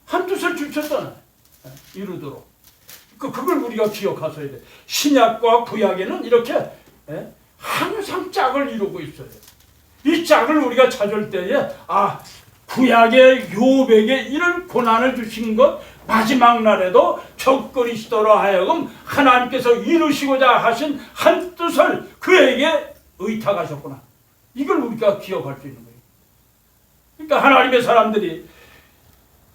Speaker 1: 한 뜻을 주셨잖아요. 이루도록. 그걸 우리가 기억하셔야 돼. 신약과 구약에는 이렇게 항상 짝을 이루고 있어요. 이 짝을 우리가 찾을 때에 구약의 욥에게 이런 고난을 주신 것, 마지막 날에도 적그리스도로 하여금 하나님께서 이루시고자 하신 한 뜻을 그에게 의탁하셨구나. 이걸 우리가 기억할 수 있는 거예요. 그러니까 하나님의 사람들이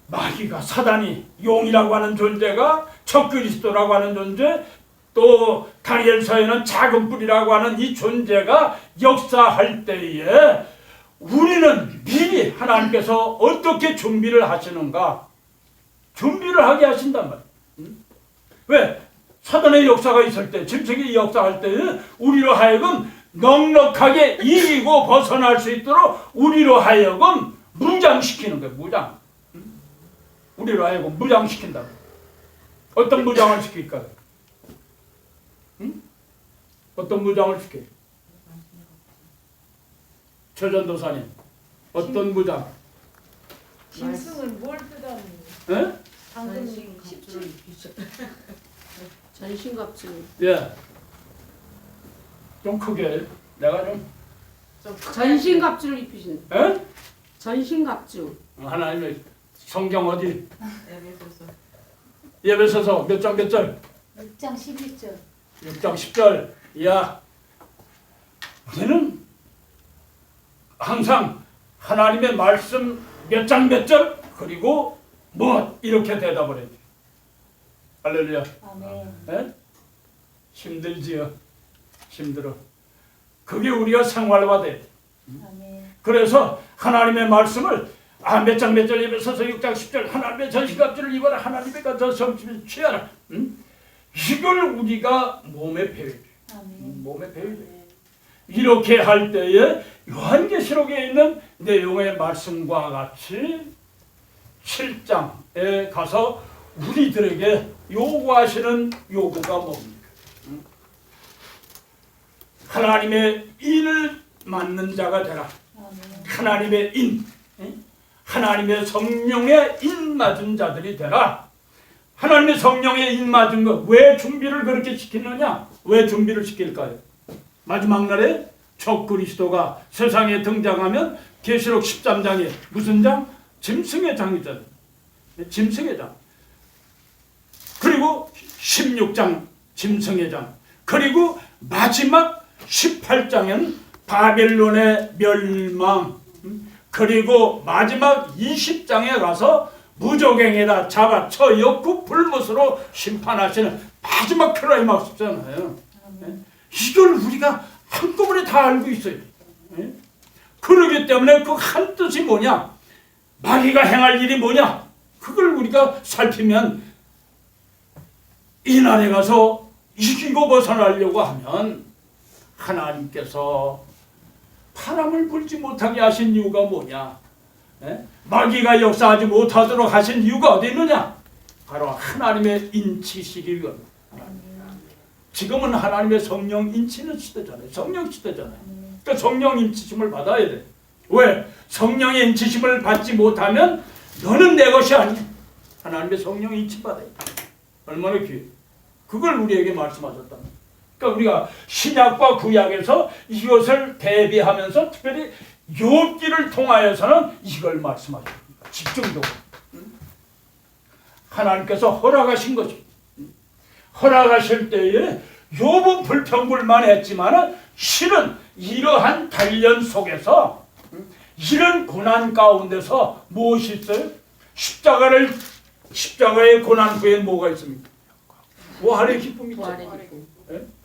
Speaker 1: 마귀가 사단이 용이라고 하는 존재가 적그리스도라고 하는 존재 또 다니엘서에는 작은 뿔이라고 하는 이 존재가 역사할 때에 우리는 미리 하나님께서 어떻게 준비를 하시는가 준비를 하게 하신단 말이에요. 왜? 사단의 역사가 있을 때 짐승이 역사할 때 우리로 하여금 넉넉하게 이기고 벗어날 수 있도록 우리로 하여금 무장시키는 거예요. 무장. 우리로 하여금 무장시킨다고. 어떤 무장을 시킬까요? 어떤 무장을 시켜요? 최전도사님 어떤 무장?
Speaker 2: 짐승은 뭘 뜯어내는
Speaker 1: 예?
Speaker 2: 방금 17
Speaker 4: 전신갑주.
Speaker 1: 예. 좀 크게 내가 좀
Speaker 4: 전신갑주를 입히신.
Speaker 1: 예?
Speaker 4: 전신갑주.
Speaker 1: 하나님의 성경 어디? 예배소서 몇 장 몇 절?
Speaker 5: 6장 11절.
Speaker 1: 6장 10절. 야, 우리는 항상 하나님의 말씀 몇 장 몇 절 그리고 뭐 이렇게 대답을 해요. 할렐루야.
Speaker 5: 아멘.
Speaker 1: 예? 힘들지요. 힘들어. 그게 우리가 생활화돼.
Speaker 5: 아멘.
Speaker 1: 그래서 하나님의 말씀을 몇 장 몇 절 예배소서 6장 10절 하나님의 전신갑주를 입어라 하나님의 성심을 취하라. 이걸 우리가 몸에 배워야 돼.
Speaker 5: 아멘.
Speaker 1: 몸에 배워야 돼. 이렇게 할 때에 요한계시록에 있는 내용의 말씀과 같이 7장에 가서 우리들에게 요구하시는 요구가 뭡니까? 하나님의 인을 맡는 자가 되라.
Speaker 5: 아멘.
Speaker 1: 하나님의 인, 하나님의 성령의 인 맞은 자들이 되라. 하나님의 성령의 인 맞은 것, 왜 준비를 그렇게 시키느냐? 왜 준비를 시킬까요? 마지막 날에 적그리스도가 세상에 등장하면 계시록 13장에 무슨 장? 짐승의 장이잖아요. 짐승의 장. 그리고 16장 짐승의 장. 그리고 마지막 18장에는 바벨론의 멸망. 그리고 마지막 20장에 가서 무적행에다 잡아쳐 엮고 불못으로 심판하시는 마지막 클라이막스잖아요. 이걸 우리가 한꺼번에 다 알고 있어요. 그러기 때문에 그 한 뜻이 뭐냐? 마귀가 행할 일이 뭐냐? 그걸 우리가 살피면 이날에 가서 이기고 벗어나려고 하면 하나님께서 바람을 불지 못하게 하신 이유가 뭐냐? 마귀가 역사하지 못하도록 하신 이유가 어디 있느냐? 바로 하나님의 인치시기 위함. 지금은 하나님의 성령 인치는 시대잖아요. 성령 시대잖아요. 그러니까 성령 인치심을 받아야 돼. 왜? 성령의 인치심을 받지 못하면 너는 내 것이 아니야. 하나님의 성령 인치 받아야 돼. 얼마나 귀해. 그걸 우리에게 말씀하셨다. 그러니까 우리가 신약과 구약에서 이것을 대비하면서 특별히 욥기를 통하여서는 이걸 말씀하십니다. 집중적으로. 하나님께서 허락하신 거죠. 허락하실 때에 욥은 불평불만했지만 실은 이러한 단련 속에서 이런 고난 가운데서 무엇이 있어요? 십자가의 고난 후에 뭐가 있습니까? 부활의 기쁨이 있잖아요.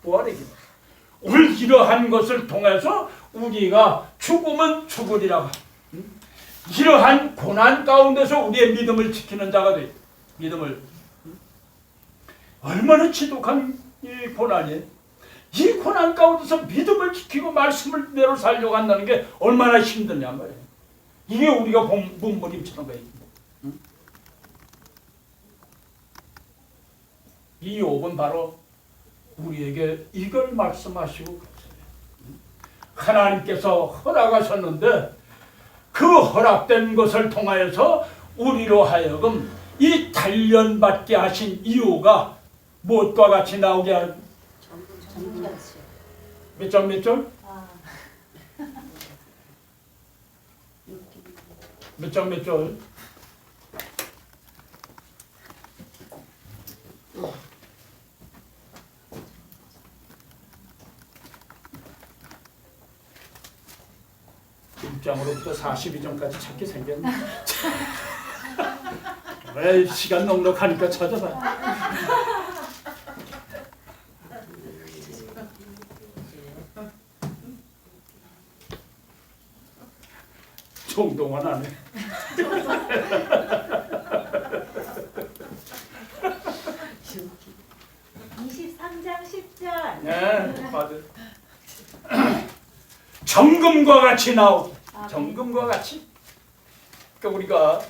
Speaker 1: 부활의 기쁨. 오늘 이러한 것을 통해서 우리가 죽으면 죽으리라고 이러한 고난 가운데서 우리의 믿음을 지키는 자가 돼요. 믿음을. 얼마나 지독한 이 고난이에요. 이 고난 가운데서 믿음을 지키고 말씀을 대로 살려고 한다는 게 얼마나 힘드냐 말이에요. 이게 우리가 몸부림치는 거예요. 이 욥은 바로 우리에게 이걸 말씀하시고 하나님께서 허락하셨는데 그 허락된 것을 통하여서 우리로 하여금 이 단련받게 하신 이유가 무엇과 같이 나오게 하는
Speaker 5: 전부같이요.
Speaker 1: 몇 장 몇 절? 몇 장 몇 절? 벌써 42 전까지 찾게 생겼네. 왜 시간 넉넉하니까 찾아봐. 총동원 하네.
Speaker 2: 23장 10절.
Speaker 1: 네, 맞아. 정금과 같이 나오고, 정금과 같이. 그러니까 우리가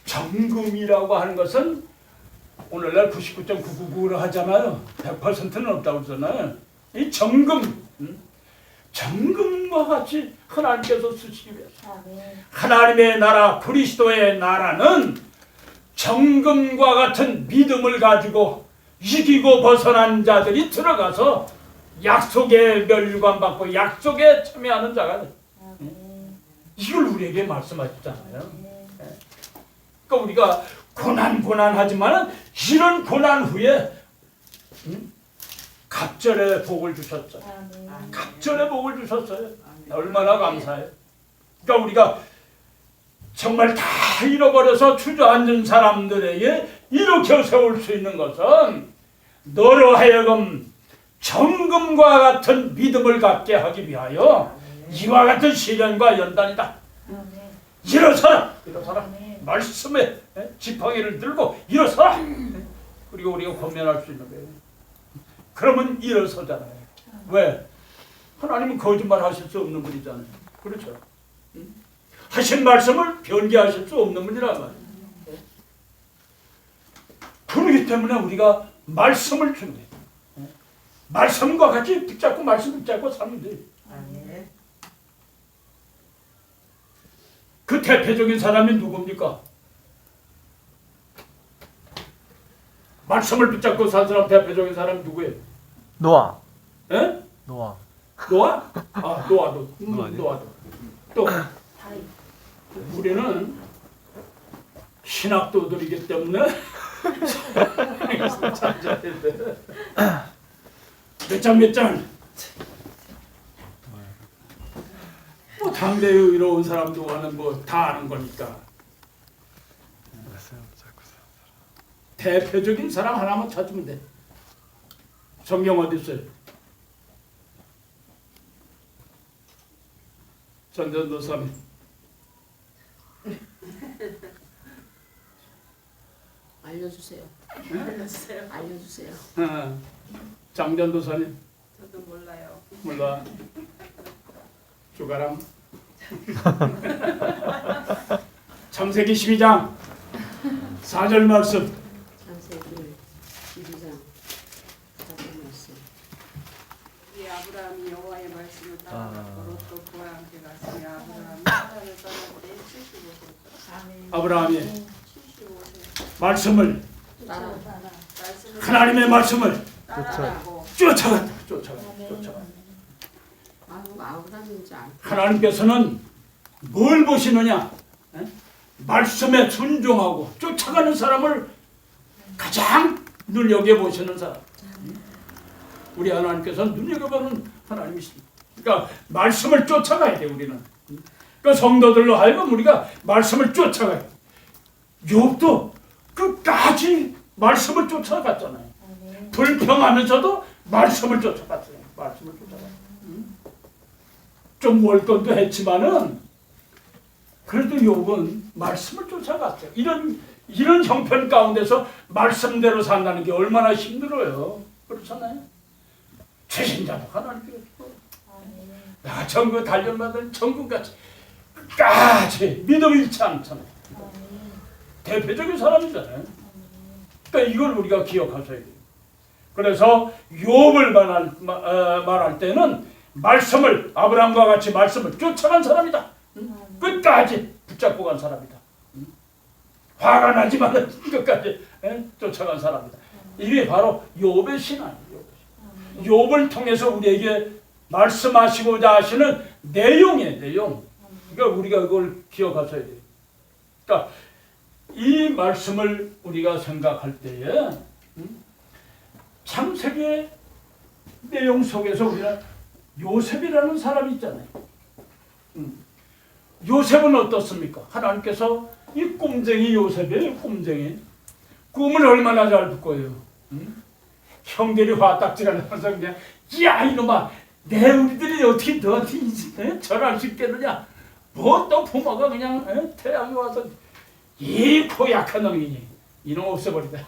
Speaker 1: 정금이라고 하는 것은 오늘날 99.999로 하잖아요. 100%는 없다고 그러잖아요. 이 정금, 정금과 같이 하나님께서 쓰시기 위해서 하나님의 나라, 그리스도의 나라는 정금과 같은 믿음을 가지고 이기고 벗어난 자들이 들어가서 약속에 멸류관 받고 약속에 참여하는 자가 돼. 이걸 우리에게 말씀하셨잖아요. 그러니까 우리가 고난하지만 이런 고난 후에 갑절의 복을 주셨죠. 갑절의 복을 주셨어요. 얼마나 감사해요. 그러니까 우리가 정말 다 잃어버려서 주저앉은 사람들에게 이렇게 세울 수 있는 것은 너로 하여금 정금과 같은 믿음을 갖게 하기 위하여 이와 같은 시련과 연단이다. 일어서라! 일어서라! 말씀에 지팡이를 들고 일어서라! 그리고 우리가 권면할 수 있는 거예요. 그러면 일어서잖아요. 왜? 하나님은 거짓말 하실 수 없는 분이잖아요. 그렇죠? 하신 말씀을 변개하실 수 없는 분이란 말이에요. 그렇기 때문에 우리가 말씀을 주는 거예요. 말씀과 같이 붙잡고 말씀 붙잡고 사면 돼요. 그 대표적인 사람이 누굽니까? 말씀을 붙잡고 산 사람 대표적인 사람이 누구예요?
Speaker 3: 노아.
Speaker 1: 에?
Speaker 3: 노아.
Speaker 1: 노아? 아, 노아도. 노아도. 또 우리는 신학도들이기 때문에 몇 장 뭐 당대에 이로운 사람도 하는 뭐 다 아는 거니까 대표적인 사람 하나만 찾으면 돼. 성경 어디 있어요? 전전도사님.
Speaker 4: 알려주세요. 알려주세요.
Speaker 1: 장전도사님.
Speaker 2: 저도 몰라요.
Speaker 1: 몰라. 주가람. 창세기 12장 4절 말씀.
Speaker 4: 창세기 12장 4절 말씀.
Speaker 2: 이 아브라함이 여호와의 말씀을 따라가고 롯도 그와 함께 갔으니 아브라함이 사람을 떠날 때 75세였다.
Speaker 1: 아브라함이
Speaker 2: 75세.
Speaker 1: 말씀을
Speaker 2: 말씀을
Speaker 1: 하나님의 말씀을
Speaker 2: 따라가고
Speaker 1: 쫓아간다.
Speaker 4: 아브라함인지 알.
Speaker 1: 하나님께서는 뭘 보시느냐? 말씀에 순종하고 쫓아가는 사람을 가장 눈여겨보시는 사람. 우리 하나님께서는 눈여겨보는 하나님이십니다. 그러니까 말씀을 쫓아가야 돼 우리는. 그러니까 성도들로 하여금 우리가 말씀을 쫓아가야 돼. 욥도 끝까지 말씀을 쫓아갔잖아요. 불평하면서도 말씀을 쫓아갔어요. 말씀을 쫓아갔어요. 좀 월권도 했지만은 그래도 욥은 말씀을 쫓아갔어요. 이런 형편 가운데서 말씀대로 산다는 게 얼마나 힘들어요. 그렇잖아요. 최신자도 하나님께서 나 전그 단련받은 천국같이 끝까지 믿음 잃지 않잖아요. 대표적인 사람이잖아요. 그러니까 이걸 우리가 기억하셔야 돼요. 그래서 욥을 말할 때는 말씀을 아브라함과 같이 말씀을 쫓아간 사람이다. 끝까지 붙잡고 간 사람이다. 화가 나지만 끝까지 쫓아간 사람이다. 이게 바로 욥의 신앙이에요. 욥을 통해서 우리에게 말씀하시고자 하시는 내용이에요. 내용. 그러니까 우리가 그걸 기억하셔야 돼요. 그러니까 이 말씀을 우리가 생각할 때에 창세기의 내용 속에서 우리가 요셉이라는 사람이 있잖아요. 요셉은 어떻습니까? 하나님께서 이 꼼쟁이 요셉이에요. 꼼쟁이. 꿈을 얼마나 잘 듣고요. 응? 형들이 화딱지가 나서 그냥 야 이놈아 내 우리들이 어떻게 너한테 절할 수 있겠느냐. 뭐 또 부모가 그냥 태양이 와서 이 고약한 놈이니 이놈 없애버리다.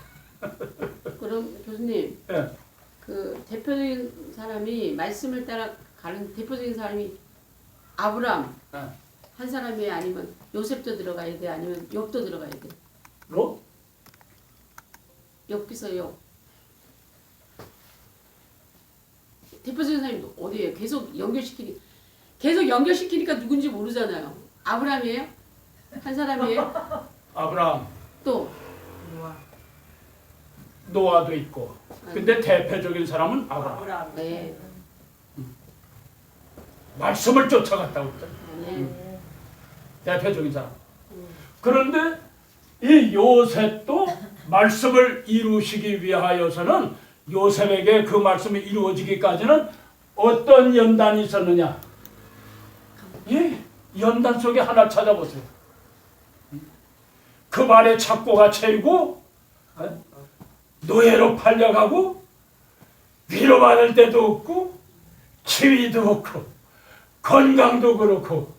Speaker 4: 그럼 교수님,
Speaker 1: 예.
Speaker 4: 그 대표적인 사람이 말씀을 따라 가는 대표적인 사람이 아브람
Speaker 1: 예.
Speaker 4: 한 사람이 아니면 요셉도 들어가야 돼 아니면 욥도 들어가야 돼.
Speaker 1: 뭐?
Speaker 4: 욥기서 욥. 대표적인 사람이 어디예요? 계속 연결시키니까 누군지 모르잖아요. 아브람이에요? 한 사람이에요?
Speaker 1: 아브라함,
Speaker 4: 또
Speaker 1: 노아도 있고. 근데 대표적인 사람은 아브라함.
Speaker 2: 아브라함.
Speaker 4: 네.
Speaker 1: 말씀을 쫓아갔다고 했잖아.
Speaker 4: 네.
Speaker 1: 대표적인 사람. 그런데 이 요셉도 말씀을 이루시기 위하여서는 요셉에게 그 말씀이 이루어지기까지는 어떤 연단이 있었느냐? 이 연단 속에 하나 찾아보세요. 그 말에 착고가 채이고 노예로 팔려가고 위로받을 데도 없고 지위도 없고 건강도 그렇고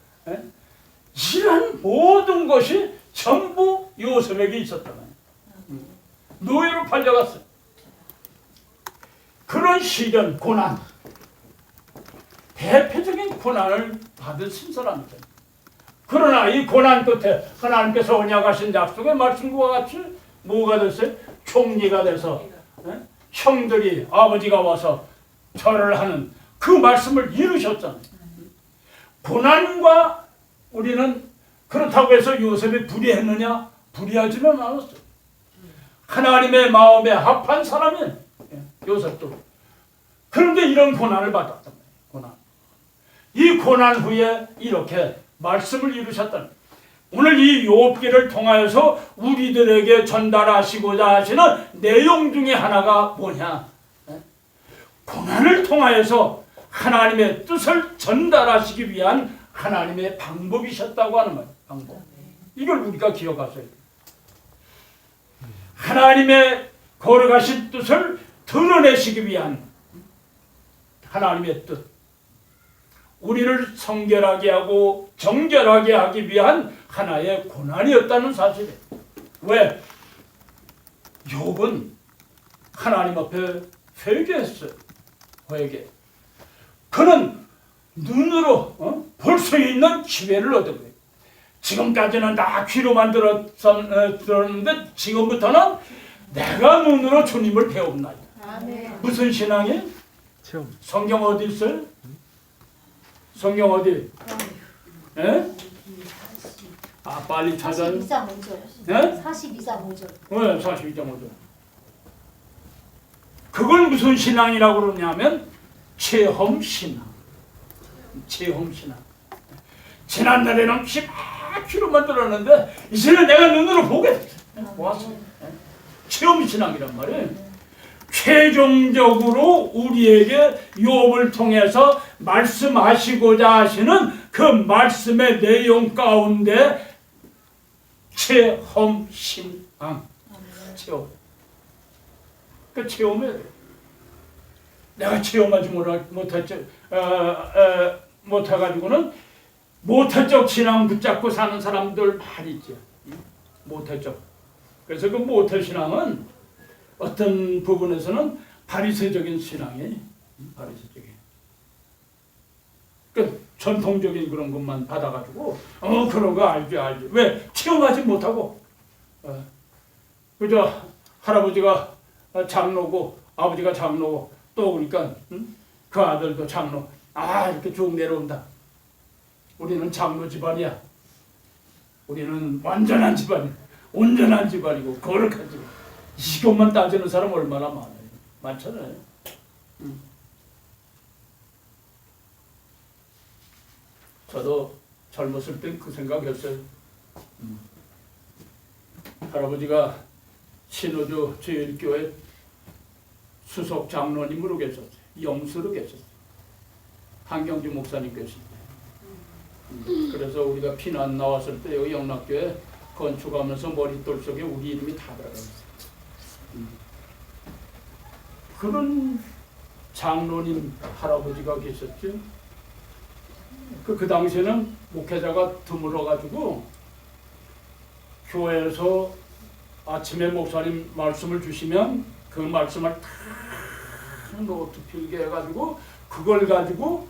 Speaker 1: 이런 모든 것이 전부 요셉에게 있었단 말이에요. 노예로 팔려갔어요. 그런 시련, 고난, 대표적인 고난을 받으신 사람이죠. 그러나 이 고난 끝에 하나님께서 언약하신 약속의 말씀과 같이 뭐가 됐어요? 총리가 돼서 형들이 아버지가 와서 절을 하는 그 말씀을 이루셨잖아요. 고난과 우리는 그렇다고 해서 요셉이 불의했느냐? 불의하지는 않았어요. 하나님의 마음에 합한 사람이에요. 요셉도. 그런데 이런 고난을 받았단 말이에요. 고난. 이 고난 후에 이렇게 말씀을 이루셨다는 오늘 이 욥기를 통하여서 우리들에게 전달하시고자 하시는 내용 중에 하나가 뭐냐? 고난을 통하여서 하나님의 뜻을 전달하시기 위한 하나님의 방법이셨다고 하는 말이에요. 방법. 이걸 우리가 기억하셔야 돼요. 하나님의 거룩하신 뜻을 드러내시기 위한 하나님의 뜻. 우리를 성결하게 하고 정결하게 하기 위한 하나의 고난이었다는 사실이에요. 왜? 욥은 하나님 앞에 회개했어요. 회개. 그는 눈으로 볼 수 있는 기회를 얻은 거예요. 지금까지는 다 귀로만 들었는데 지금부터는 내가 눈으로 주님을 배웁나이다.
Speaker 5: 아멘.
Speaker 1: 무슨 신앙이에요?
Speaker 3: 체험.
Speaker 1: 성경 어디 있어요? 성경 어디? 예? 아 빨리 찾아요.
Speaker 5: 42장 5절.
Speaker 1: 예?
Speaker 5: 42장 5절.
Speaker 1: 왜 42.5절? 그걸 무슨 신앙이라고 그러냐면 체험 신앙. 체험 신앙. 지난날에는 귀로만 들었는데 이제는 내가 눈으로 보게 됐어. 보았어. 체험 신앙이란 말이에요. 최종적으로 우리에게 욥을 통해서 말씀하시고자 하시는 그 말씀의 내용 가운데 체험 신앙. 체험. 그 체험에 내가 체험하지 못해가지고는 모태적 신앙 붙잡고 사는 사람들 많이 있죠. 모태적. 그래서 그 모태 신앙은 어떤 부분에서는 바리새적인 신앙이에요. 바리새적인. 그 전통적인 그런 것만 받아가지고 그런 거 알지. 왜? 체험하지 못하고. 그저 할아버지가 장로고 아버지가 장로고 또 그러니까 그 아들도 장로. 이렇게 쭉 내려온다. 우리는 장로 집안이야. 우리는 완전한 집안이야. 온전한 집안이고 거룩한 집안. 이것만 따지는 사람 얼마나 많아요. 많잖아요. 저도 젊었을 땐 그 생각했어요. 할아버지가 신호주 제일교회 수석 장로님으로 계셨어요. 영수로 계셨어요. 한경주 목사님 계실 때. 그래서 우리가 피난 나왔을 때 여기 영락교회 건축하면서 머릿돌 속에 우리 이름이 다 들어가 있어요. 그런 장로님 할아버지가 계셨죠. 그 당시에는 목회자가 드물어가지고 교회에서 아침에 목사님 말씀을 주시면 그 말씀을 다 노트 필게 해가지고 그걸 가지고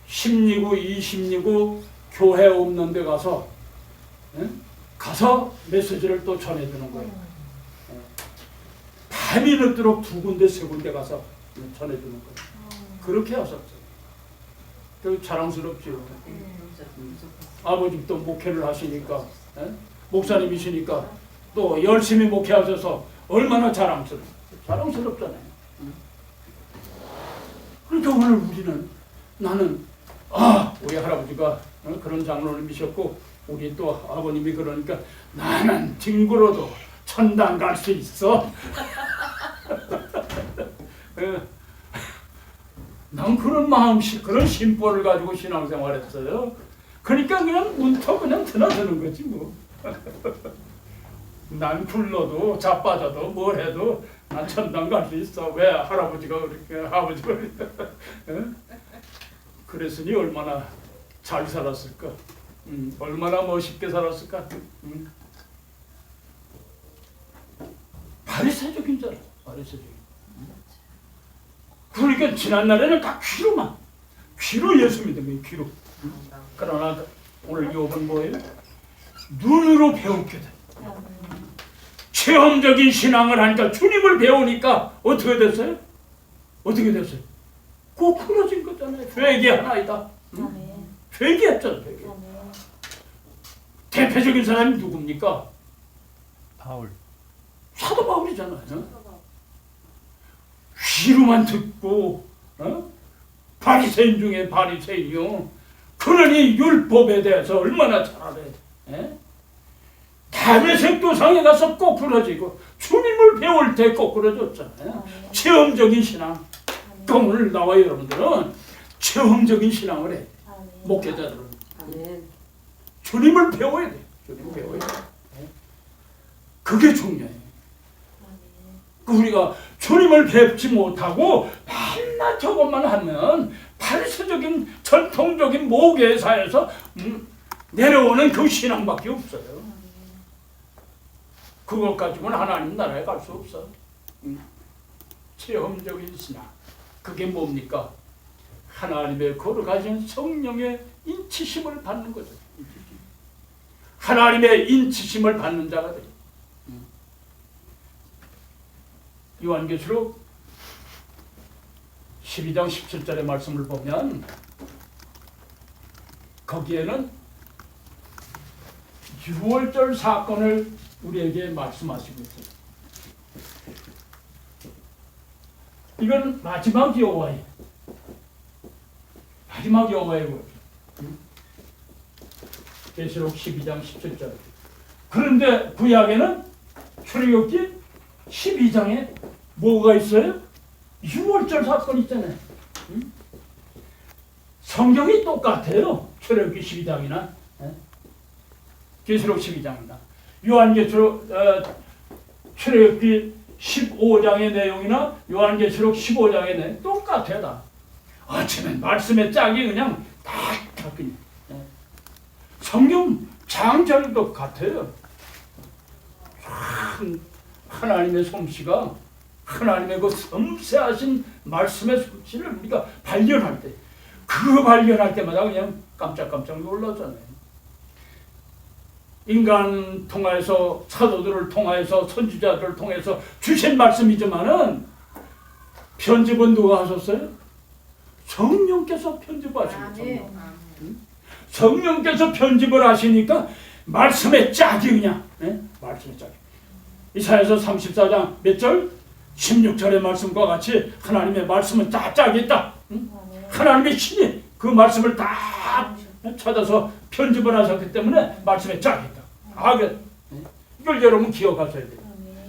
Speaker 1: 10리구, 20리구 교회 없는 데 가서 메시지를 또 전해주는 거예요. 밤이 늦도록 2군데, 3군데 가서 전해주는 거예요. 그렇게 하셨어요. 그 자랑스럽지요. 아버지 또 목회를 하시니까, 목사님이시니까 또 열심히 목회하셔서 얼마나 자랑스럽잖아요. 그러니까 오늘 나는 우리 할아버지가 그런 장로님이셨고 우리 또 아버님이 그러니까 나는 뒹굴어도 천당 갈 수 있어. 난 그런 그런 심보를 가지고 신앙생활했어요. 그러니까 그냥 문턱 그냥 드나드는 거지 뭐. 난 굴러도 자빠져도 뭘 해도 난 천당 갈 수 있어. 왜 할아버지가 그렇게 아버지가 그랬으니 얼마나 잘 살았을까. 얼마나 멋있게 살았을까. 바리새적인 줄 알아. 바리새적인. 그러니까 지난날에는 다 귀로 예수 믿은 거예요. 귀로. 그러나 오늘 요번 뭐예요? 눈으로 배우게 돼. 체험적인 신앙을 하니까 주님을 배우니까 어떻게 됐어요? 꼭 풀어진 거잖아요. 회개하나이다. 회개했잖아요. 회개. 대표적인 사람이 누굽니까?
Speaker 3: 바울.
Speaker 1: 사도 바울이잖아요. 귀로만 듣고 바리새인 중에 바리새인이요. 그러니 율법에 대해서 얼마나 잘 알아요. 다메섹 도상에 가서 꼬꾸라지고 주님을 배울 때 꼬꾸라졌잖아요. 체험적인 신앙. 그럼 오늘 나와 여러분들은 체험적인 신앙을 해. 목회자들은 주님을 배워야 돼. 주님을 배워야 돼. 그게 중요해요. 우리가 주님을 뵙지 못하고 맨날 저것만 하면 바리새적인 전통적인 모계사에서 내려오는 그 신앙밖에 없어요. 그것 가지고는 하나님 나라에 갈 수 없어. 체험적인 신앙. 그게 뭡니까? 하나님의 거룩하신 성령의 인치심을 받는 거죠. 하나님의 인치심을 받는 자가 돼요. 요한계시록 12장 17절의 말씀을 보면 거기에는 6월절 사건을 우리에게 말씀하시고 있어요. 이건 마지막 여호와예요. 마지막 여호와의 것. 계시록 12장 17절. 그런데 구약에는 출애굽기 12장에 뭐가 있어요? 6월절 사건 있잖아요. 성경이 똑같아요. 출애굽기 12장이나 계시록 12장이나 요한계시록 출애굽기 15장의 내용이나 요한계시록 15장의 내용 똑같아요. 다. 어쩌면 말씀의 짝이 그냥 다 그냥. 성경 장절도 같아요. 하나님의 솜씨가 하나님의 그 섬세하신 말씀의 솜씨를 우리가 발견할 때 그거 발견할 때마다 그냥 깜짝깜짝 놀라잖아요. 인간 통하여서 사도들을 통하여서 선지자들을 통해서 주신 말씀이지만은 편집은 누가 하셨어요? 성령께서 편집하신 거죠. 성령께서 편집을 하시니까 말씀의 짝이 그냥 말씀의 짝이. 이사야서 34장 몇 절? 16절의 말씀과 같이 하나님의 말씀은 다 짝이 있다. 하나님의 신이 그 말씀을 다 찾아서 편집을 하셨기 때문에 말씀에 짝이 있다. 이걸 여러분 기억하셔야 돼요.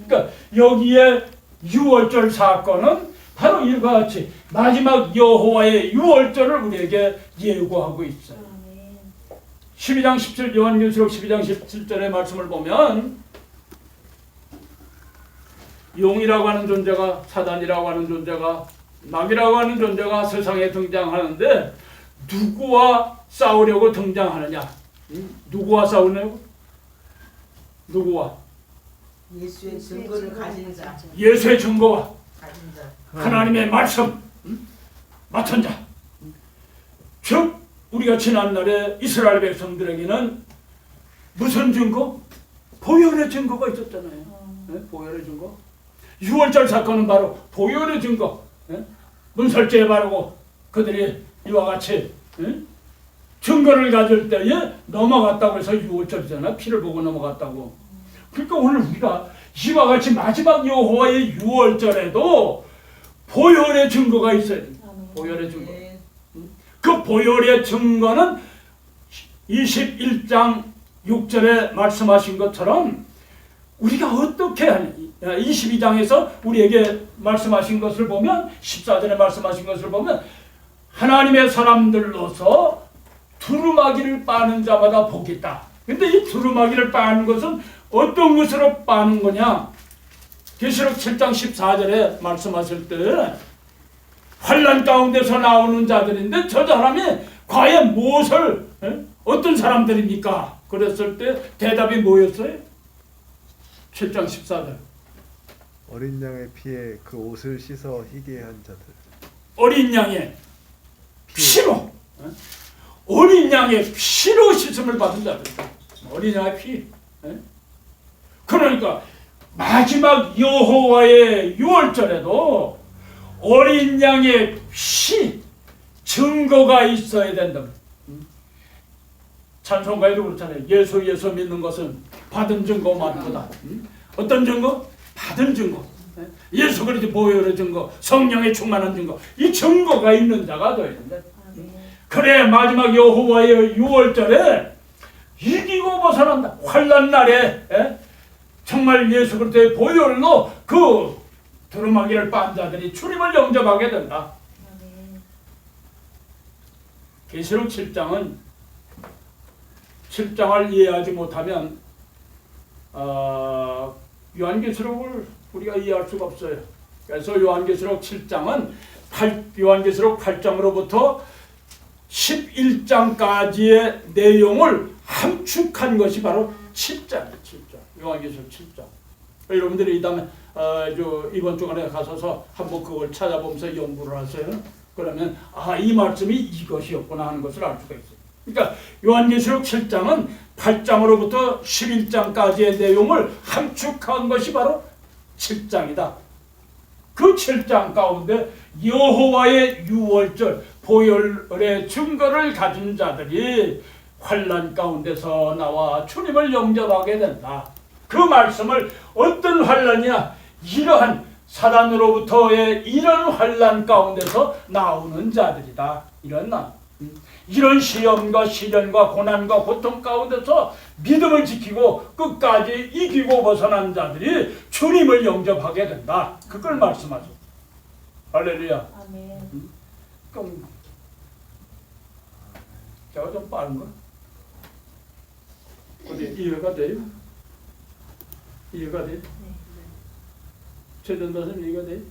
Speaker 1: 그러니까 여기에 6월절 사건은 바로 이와 같이 마지막 여호와의 6월절을 우리에게 예고하고 있어요. 12장 17 요한계시록 12장 17절의 말씀을 보면 용이라고 하는 존재가 사단이라고 하는 존재가 낙이라고 하는 존재가 세상에 등장하는데 누구와 싸우려고 등장하느냐? 누구와 싸우냐고? 누구와?
Speaker 6: 예수의 증거를 가진 자.
Speaker 1: 예수의 증거와
Speaker 6: 가진 자.
Speaker 1: 하나님의 말씀 맡은 자. 즉 우리가 지난날에 이스라엘 백성들에게는 무슨 증거? 보혈의 증거가 있었잖아요. 네? 보혈의 증거. 6월절 사건은 바로 보혈의 증거. 네? 문설주에 바르고 그들이 이와 같이 증거를 가질 때에 넘어갔다고 해서 6월절이잖아. 피를 보고 넘어갔다고. 그러니까 오늘 우리가 이와 같이 마지막 여호와의 6월절에도 보혈의 증거가 있어요. 보혈의 증거. 그 보혈의 증거는 21장 6절에 말씀하신 것처럼 우리가 어떻게 하냐. 22장에서 우리에게 말씀하신 것을 보면 14절에 말씀하신 것을 보면 하나님의 사람들로서 두루마기를 빠는 자마다 복이 있다. 근데 이 두루마기를 빠는 것은 어떤 것으로 빠는 거냐? 계시록 7장 14절에 말씀하실 때 환난 가운데서 나오는 자들인데 저 사람이 과연 무엇을 어떤 사람들입니까? 그랬을 때 대답이 뭐였어요? 7장 14절
Speaker 3: 어린 양의 피에 그 옷을 씻어 희게 한 자들.
Speaker 1: 어린 양의 피로 어린 양의 피로 씻음을 받은 자들. 어린 양의 피. 그러니까 마지막 여호와의 6월절에도 어린 양의 피 증거가 있어야 된다. 찬송가에도 그렇잖아요. 예수 믿는 것은 받은 증거만보다. 어떤 증거? 받은 증거. 예수 그리스도 보혈의 증거, 성령의 충만한 증거. 이 증거가 있는 자가 되어야 된다. 그래 마지막 여호와의 6월절에 이기고 벗어난다. 환난 날에 정말 예수 그리스도의 보혈로 그 두루마기를 빤 자들이 주님을 영접하게 된다. 계시록 7장은 7장을 이해하지 못하면 요한계시록을 우리가 이해할 수가 없어요. 그래서 요한계시록 7장은 요한계시록 8장으로부터 11장까지의 내용을 함축한 것이 바로 7장이에요. 7장. 요한계시록 7장. 여러분들이 이 다음에 이번 주간에 가셔서 한번 그걸 찾아보면서 연구를 하세요. 그러면 이 말씀이 이것이었구나 하는 것을 알 수가 있어요. 그러니까 요한계시록 7장은 8장으로부터 11장까지의 내용을 함축한 것이 바로 7장이다. 그 7장 가운데 여호와의 6월절 보혈의 증거를 가진 자들이 환난 가운데서 나와 주님을 영접하게 된다. 그 말씀을 어떤 환난이냐? 이러한 사단으로부터의 이런 환난 가운데서 나오는 자들이다. 이런 시험과 시련과 고난과 고통 가운데서 믿음을 지키고 끝까지 이기고 벗어난 자들이 주님을 영접하게 된다. 그걸 말씀하죠. 할렐루야.
Speaker 5: 아멘.
Speaker 1: 그럼 제가 좀 빠른가? 어디 이해가 돼요? 이해가 돼? 최전도사님 이해가 돼?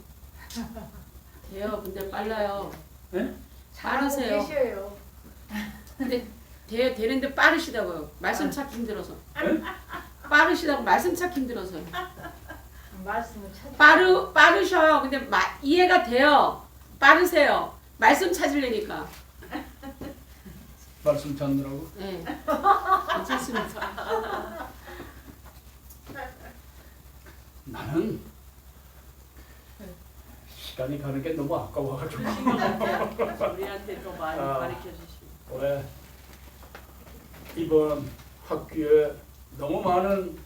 Speaker 4: 돼요. 근데 빨라요.
Speaker 1: 네?
Speaker 4: 빠르세요.
Speaker 2: 계셔요.
Speaker 4: 근데 되는데 빠르시다고요. 말씀 찾기 힘들어서. 빠르시다고 말씀 찾기 힘들어서요.
Speaker 5: 말씀을 찾.
Speaker 4: 빠르셔요. 근데 이해가 돼요. 빠르세요. 말씀 찾으려니까.
Speaker 1: 말씀 찾느라고?
Speaker 4: 네. 괜찮습니다.
Speaker 1: 나는 시간이 가는 게 너무 아까워가지고.
Speaker 2: 우리한테 더 많이 가르쳐 주시고.
Speaker 1: 왜 이번 학교에 너무 많은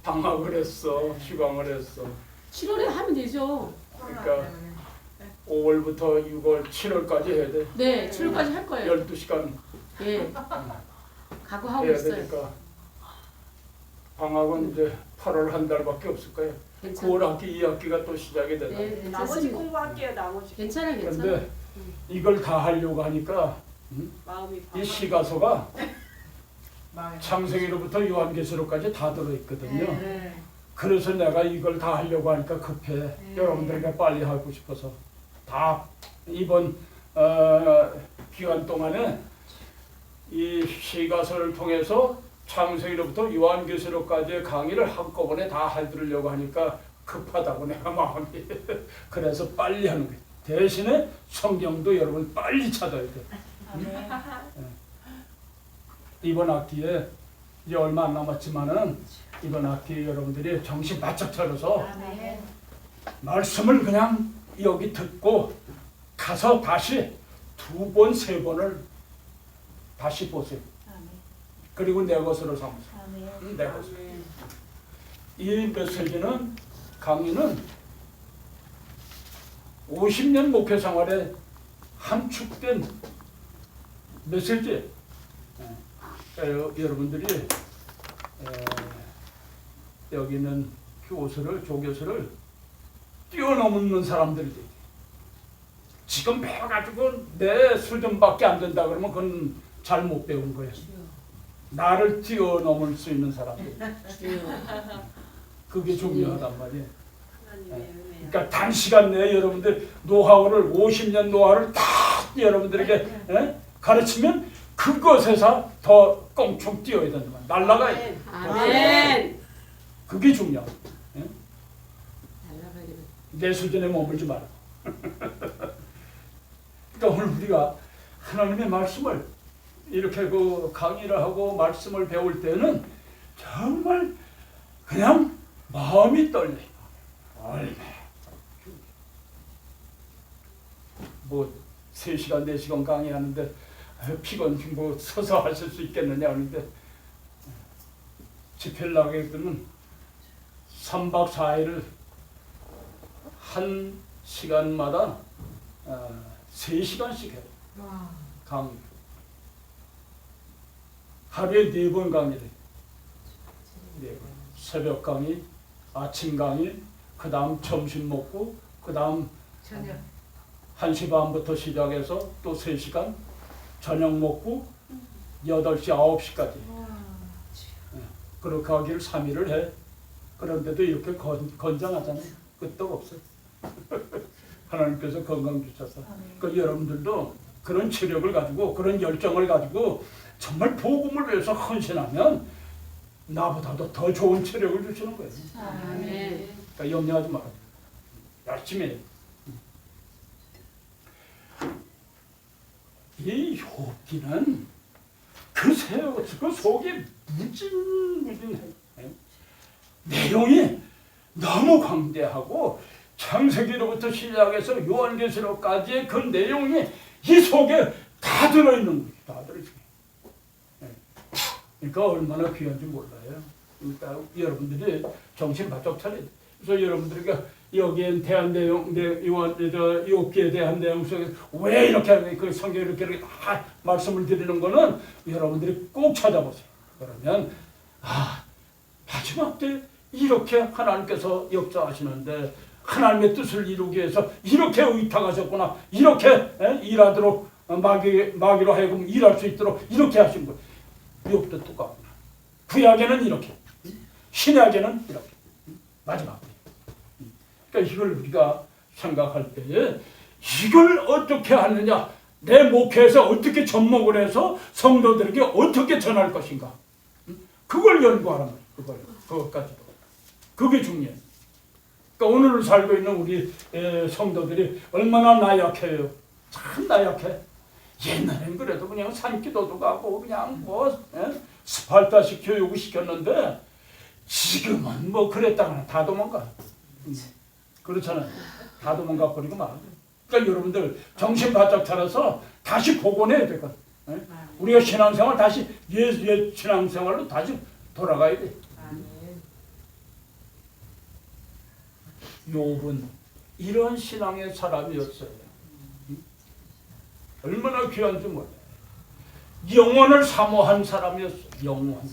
Speaker 1: 방학을 했어, 휴강을 했어.
Speaker 4: 7월에 하면 되죠.
Speaker 1: 그러니까 5월부터 6월, 7월까지 해야 돼.
Speaker 4: 네, 7월까지 할 거예요.
Speaker 1: 12시간
Speaker 4: 예. 각오하고
Speaker 1: 해야
Speaker 4: 있어요.
Speaker 1: 되니까 방학은 이제 8월 한 달밖에 없을 거예요. 9월 학기 2학기가 또 시작이 되나.
Speaker 4: 네,
Speaker 2: 나머지
Speaker 4: 괜찮습니다.
Speaker 2: 공부할게요. 나머지.
Speaker 4: 괜찮아요.
Speaker 1: 그런데 이걸 다 하려고 하니까
Speaker 2: 마음이
Speaker 1: 이 시가소가 창세기로부터 요한계시록까지 다 들어있거든요.
Speaker 2: 네.
Speaker 1: 그래서 내가 이걸 다 하려고 하니까 급해. 여러분들에게 빨리 하고 싶어서 다 이번 기간 동안에 이 시가서를 통해서 창세기로부터 요한계시록까지의 강의를 한꺼번에 다 해드리려고 하니까 급하다고 내가 마음이. 그래서 빨리 하는 거예요. 대신에 성경도 여러분 빨리 찾아야 돼요. 이번 학기에 이제 얼마 안 남았지만은 이번 학기에 여러분들이 정신 바짝 차려서 말씀을 그냥 여기 듣고 가서 다시 2번, 3번을 다시 보세요. 그리고 내 것으로 삼으세요. 내 것으로. 이 메시지는 강의는 50년 목회 생활에 함축된 메시지. 여러분들이 여기 있는 조교수를 뛰어넘는 사람들이 지금 배워가지고 내 수준밖에 안 된다 그러면 그건 잘못 배운 거예요. 나를 뛰어넘을 수 있는 사람들. 그게 중요하단 말이에요. 그러니까 단시간 내에 여러분들 노하우를 50년 노하우를 다 여러분들에게 가르치면 그것에서 더 껑충 뛰어야 된다. 날아가야 돼.
Speaker 4: 아멘.
Speaker 1: 그게 중요해. 내 수준에 머물지 마라. 그러니까 오늘 우리가 하나님의 말씀을 이렇게 그 강의를 하고 말씀을 배울 때는 정말 그냥 마음이 떨려요. 뭐 3시간, 4시간 강의하는데 피곤 뭐 서서 하실 수 있겠느냐 하는데 집회를 나가게 되면 3박 4일을 한 시간마다 3시간씩 해요. 강의. 하루에 4번 강의를 해요. 4번. 새벽 강의, 아침 강의, 그 다음 점심 먹고, 그 다음
Speaker 6: 저녁
Speaker 1: 1시 반부터 시작해서 또 3시간, 저녁 먹고 8시, 9시까지. 그렇게 하기를 3일을 해. 그런데도 이렇게 건장하잖아요. 끄떡 없어요. 하나님께서 건강 주셔서. 그러니까 여러분들도 그런 체력을 가지고 그런 열정을 가지고 정말 복음을 위해서 헌신하면 나보다도 더 좋은 체력을 주시는 거예요.
Speaker 4: 아멘.
Speaker 1: 그러니까 염려하지 말아요. 열심히 해요. 이 욥기는 그 속이 무진무진해요. 내용이 너무 광대하고 창세기로부터 시작해서 요한계시록까지의 그 내용이 이 속에 다 들어있는 거예요. 다 들어있어요. 그러니까 얼마나 귀한지 몰라요. 그러니까 여러분들이 정신 바짝 차려야 돼요. 그래서 여러분들이 여기에 대한 내용, 욥기에 대한 내용 속에서 왜 이렇게 그 성경에 이렇게 다 말씀을 드리는 거는 여러분들이 꼭 찾아보세요. 그러면 마지막 때 이렇게 하나님께서 역사하시는데 하나님의 뜻을 이루기 위해서 이렇게 의탁하셨구나. 이렇게 일하도록 마귀로 하여금 일할 수 있도록 이렇게 하신 거예요. 욥도 똑같구나. 구약에는 이렇게, 신약에는 이렇게. 마지막 때. 그러니까 이걸 우리가 생각할 때에 이걸 어떻게 하느냐, 내 목회에서 어떻게 접목을 해서 성도들에게 어떻게 전할 것인가, 그걸 연구하는 거예요. 그것까지도. 그게 중요해요. 그러니까 오늘 살고 있는 우리 성도들이 얼마나 나약해요. 참 나약해. 옛날엔 그래도 그냥 산기도도 가고 그냥 스파르타식 교육을 시켰는데 지금은 뭐 그랬다가는 다 도망가. 그렇잖아요. 다 도망가 버리고 말아요. 그러니까 여러분들 정신 바짝 차려서 다시 복원해야 되거든. 우리가 신앙생활 다시 옛 신앙생활로 다시 돌아가야 돼. 욥은 이런 신앙의 사람이었어요. 얼마나 귀한지 몰라요. 영원을 사모한 사람이었어요. 영원한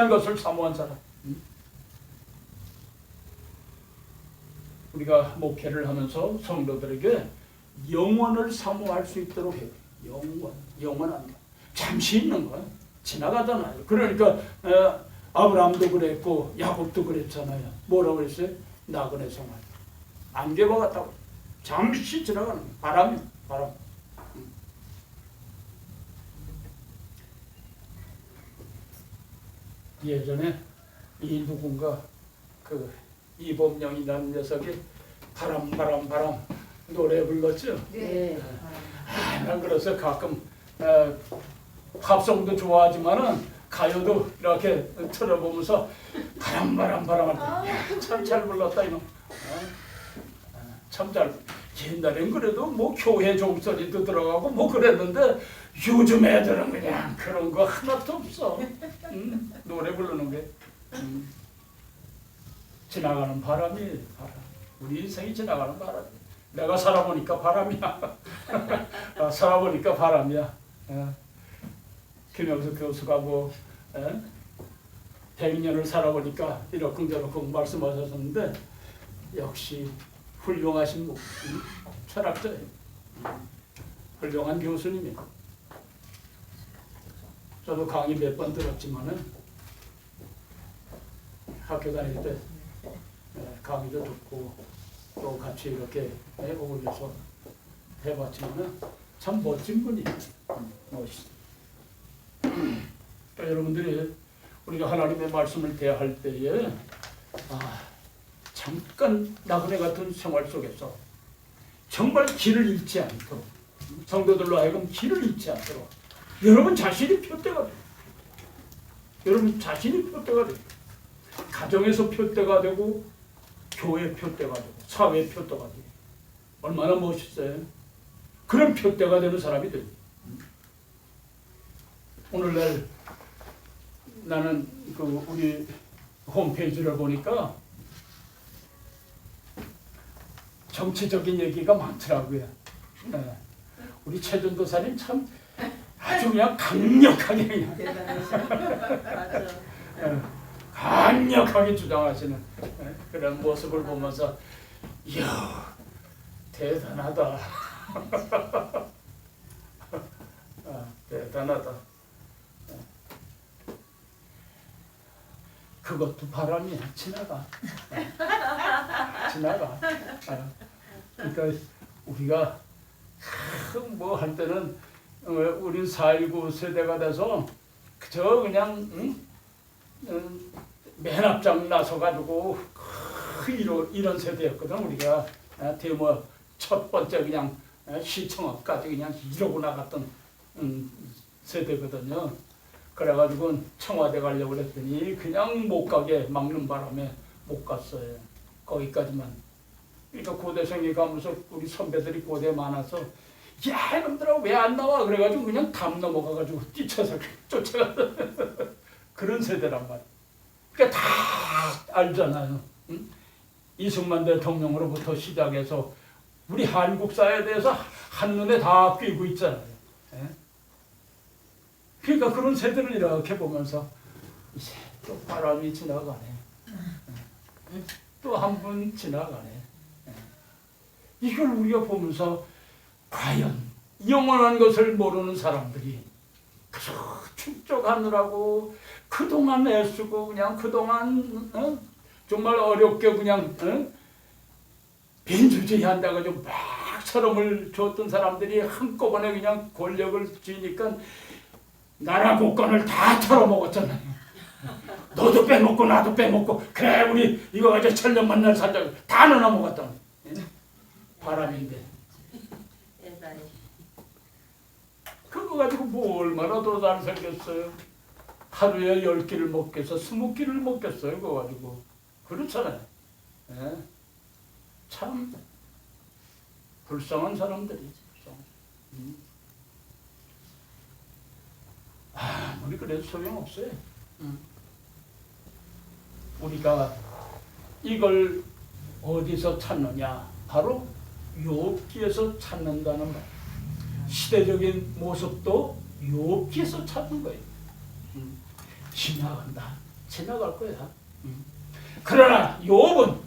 Speaker 1: 것을 사모한 사람. 우리가 목회를 하면서 성도들에게 영원을 사모할 수 있도록 해요. 영원한 것. 잠시 있는 거, 지나가잖아요. 그러니까 아브라함도 그랬고 야곱도 그랬잖아요. 뭐라고 그랬어요? 나그네 생활. 안개와 같다고. 잠시 지나가는 거예요. 바람이 바람. 예전에 이 누군가 그 이범영이라는 녀석이 바람 노래 불렀죠.
Speaker 4: 네.
Speaker 1: 난 그래서 가끔 팝송도 좋아하지만은 가요도 이렇게 틀어보면서 바람 할 때 참 잘 불렀다 이놈. 참 잘. 옛날엔 그래도 뭐 교회 종소리도 들어가고 뭐 그랬는데 요즘 애들은 그냥 그런 거 하나도 없어. 노래 부르는 게. 지나가는 바람이 바람. 우리 인생이 지나가는 바람. 내가 살아보니까 바람이야. 살아보니까 바람이야. 김영수 교수가 뭐 100년을 살아보니까 이러쿵저러쿵 말씀하셨는데 역시 훌륭하신 철학자예요. 훌륭한 교수님이에요. 저도 강의 몇 번 들었지만은 학교 다닐 때 강의도 듣고 또 같이 이렇게 어울려서 해봤지만은 참 멋진 분이에요. 멋있어요. 여러분들이 우리가 하나님의 말씀을 대할 때에 잠깐 나그네 같은 생활 속에서 정말 길을 잃지 않도록 성도들로 하여금 길을 잃지 않도록 여러분 자신이 표대가 돼요. 여러분 자신이 표대가 돼요. 가정에서 표대가 되고 교회 표대가 되고 사회 표대가 되고 얼마나 멋있어요. 그런 표대가 되는 사람이 돼요. 오늘날 나는 그 우리 홈페이지를 보니까 정치적인 얘기가 많더라고요. 우리 최전도사님 참 아주 그냥 강력하게 그냥 강력하게 주장하시는 그런 모습을 보면서 이야 대단하다. 대단하다. 그것도 바람이야. 지나가. 그러니까 우리가 뭐 할 때는 우리 4.19 세대가 돼서 그저 그냥 맨 앞장 나서가지고 이런 세대였거든. 우리가 데모 첫 번째 그냥 시청업까지 그냥 이러고 나갔던 세대거든요. 그래가지고 청와대 가려고 그랬더니 그냥 못 가게 막는 바람에 못 갔어요. 거기까지만. 그러니까 고대생이 가면서 우리 선배들이 고대에 많아서 야 이놈들아 왜 안 나와? 그래가지고 그냥 담 넘어가가지고 뛰쳐서 쫓아갔던 그런 세대란 말이야. 그러니까 다 알잖아요. 응? 이승만 대통령으로부터 시작해서 우리 한국사에 대해서 한눈에 다 띄고 있잖아요. 예? 그러니까 그런 세대를 이렇게 보면서 이제 또 바람이 지나가네. 또 한 분 지나가네. 이걸 우리가 보면서 과연 영원한 것을 모르는 사람들이 그저 축적하느라고 그동안 애쓰고 그냥 그동안 정말 어렵게 그냥 민주주의 한다고 좀 막 서름을 줬던 사람들이 한꺼번에 그냥 권력을 쥐니까 나라 국권을 다 털어먹었잖아요. 너도 빼먹고 나도 빼먹고 그래 우리 이거 가지고 천년 만날 살자고 다 넣어먹었다. 바람인데 그거 가지고 뭐 얼마나 더 잘 생겼어요. 하루에 10끼를 먹겠어 20끼를 먹겠어요. 그거 가지고 그렇잖아요. 예? 참 불쌍한 사람들이지. 아무리 그래도 소용없어요. 우리가 이걸 어디서 찾느냐? 바로 욥기에서 찾는다는 말. 시대적인 모습도 욥기에서 찾는 거예요. 지나간다. 지나갈 거야. 그러나 욥은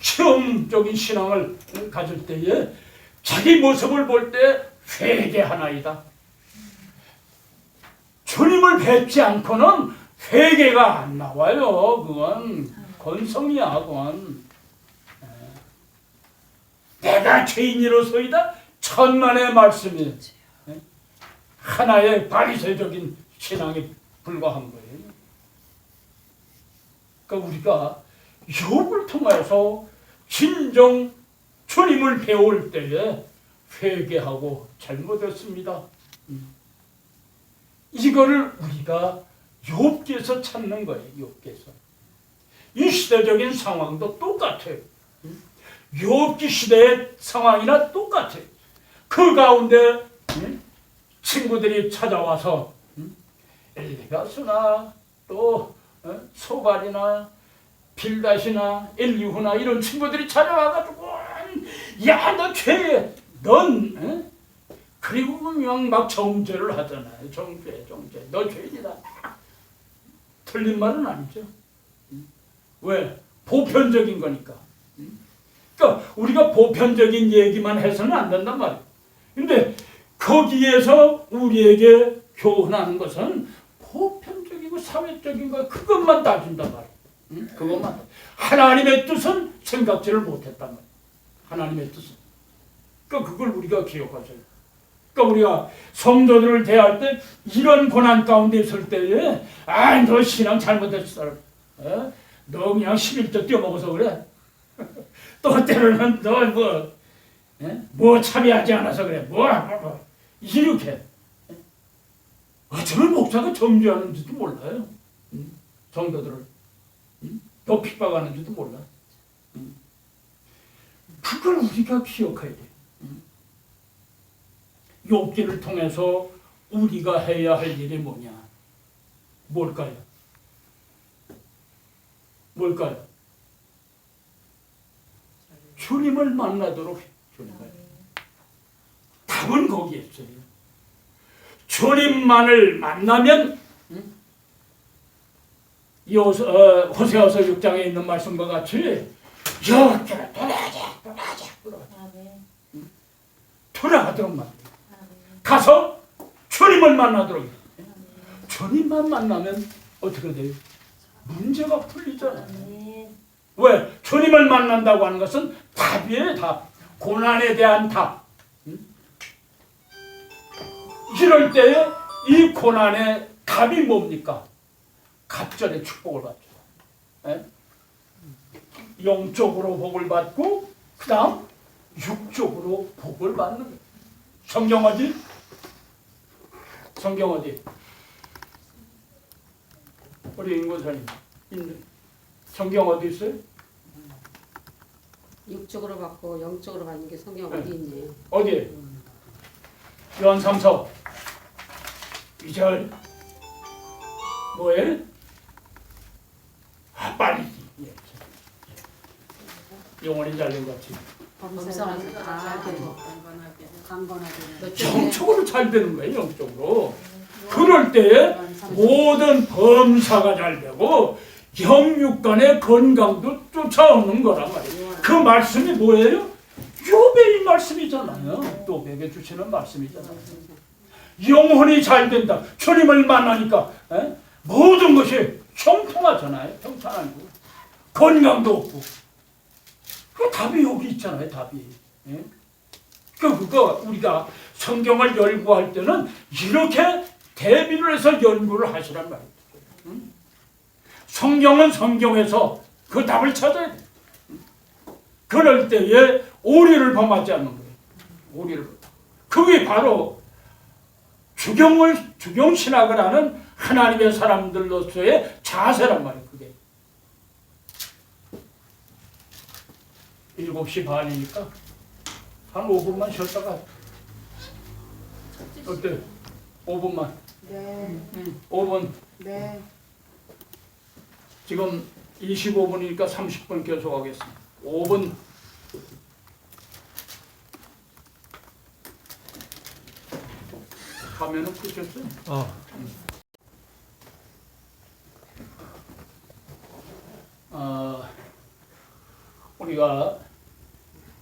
Speaker 1: 처음적인 신앙을 가질 때에 자기 모습을 볼 때 회개하나이다. 주님을 뵙지 않고는 회개가 안 나와요. 그건 건성이야. 그건 내가 죄인이로소이다 천만의 말씀이 하나의 바리새적인 신앙에 불과한 거예요. 그러니까 우리가 욥을 통해서 진정 주님을 배울 때에 회개하고 잘못했습니다. 이거를 우리가 욥기에서 찾는 거예요. 욥기에서. 이 시대적인 상황도 똑같아요. 욥기 시대의 상황이나 똑같아요. 그 가운데 친구들이 찾아와서 엘리가스나 또 소갈이나 빌닷이나 엘리후나 이런 친구들이 찾아와가지고 야 너 죄해 넌 그리고 그냥 막 정죄를 하잖아요. 정죄 너 죄인이다. 틀린 말은 아니죠. 왜? 보편적인 거니까. 그러니까 우리가 보편적인 얘기만 해서는 안 된단 말이에요. 근데 거기에서 우리에게 교훈하는 것은 보편적이고 사회적인 거 그것만 따진단 말이에요. 그것만. 하나님의 뜻은 생각지를 못했단 말이에요. 하나님의 뜻은. 그러니까 그걸 우리가 기억하셔야 돼요. 그러니까 우리가 성도들을 대할 때 이런 고난 가운데 있을 때에 너 신앙 잘못했어. 너 그냥 11조 뛰어먹어서 그래. 또 때로는 너 뭐 참여하지 않아서 그래. 이렇게. 어쩌면 목사가 정죄하는지도 몰라요. 성도들을. 더 핍박하는지도 몰라. 그걸 우리가 기억해야 돼. 욥기를 통해서 우리가 해야 할 일이 뭐냐? 뭘까요? 주님을 만나도록 해. 답은 거기에 있어요. 주님만을 만나면 호세아서 6장에 있는 말씀과 같이 여기로 돌아가도록 말이에요. 가서 주님을 만나도록 해요. 주님만 만나면 어떻게 돼요? 문제가 풀리잖아요. 왜? 주님을 만난다고 하는 것은 답이에요. 답. 고난에 대한 답. 이럴 때에 이 고난의 답이 뭡니까? 갑절의 축복을 받죠. 영적으로 복을 받고 그 다음 육적으로 복을 받는 거예요. 성경 어디? 우리 인고사님 있는 성경 어디 있어요?
Speaker 4: 육적으로 받고 영적으로 받는 게 성경 어디 있네요.
Speaker 1: 어디에? 요한 3서 2절 뭐에? 빨리 영원히 잘된 같이
Speaker 4: 범사가 강건하게
Speaker 1: 영적으로 잘 되는 거예요. 영적으로. 그럴 때에 모든 범사가 잘 되고 영육간의 건강도 쫓아오는 거란 말이에요. 그 말씀이 뭐예요? 욥의 이 말씀이잖아요. 욥에게 주시는 말씀이잖아요. 영혼이 잘 된다. 주님을 만나니까 모든 것이 형통하잖아요. 평탄하고 건강도 없고. 그 답이 여기 있잖아요. 답이. 그거 우리가 성경을 연구할 때는 이렇게 대비를 해서 연구를 하시란 말이에요. 성경은 성경에서 그 답을 찾아야 돼. 그럴 때에 오리를 범하지 않는 거예요. 오리를. 그게 바로 주경신학을 하는 하나님의 사람들로서의 자세란 말이에요. 그게. 7시 반이니까 한 5분만 쉬었다가 어때? 5분만.
Speaker 2: 네.
Speaker 1: 5분.
Speaker 2: 네.
Speaker 1: 지금 25분이니까 30분 계속하겠습니다. 5분. 화면은 끄셨어요? 우리가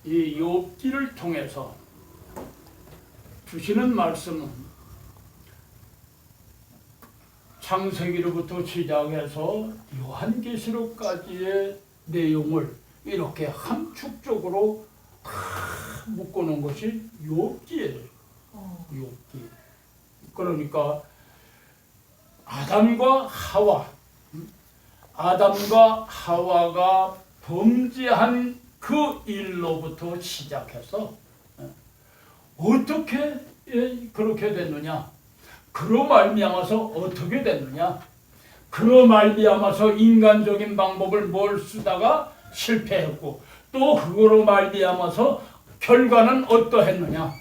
Speaker 1: 이 욥기를 통해서 주시는 말씀은 창세기로부터 시작해서 요한계시록까지의 내용을 이렇게 함축적으로 다 묶어놓은 것이 욥기예요. 욥기. 그러니까 아담과 하와가 범죄한 그 일로부터 시작해서 어떻게 그렇게 됐느냐, 그로 말미암아서 어떻게 됐느냐, 그로 말미암아서 인간적인 방법을 뭘 쓰다가 실패했고 또 그거로 말미암아서 결과는 어떠했느냐,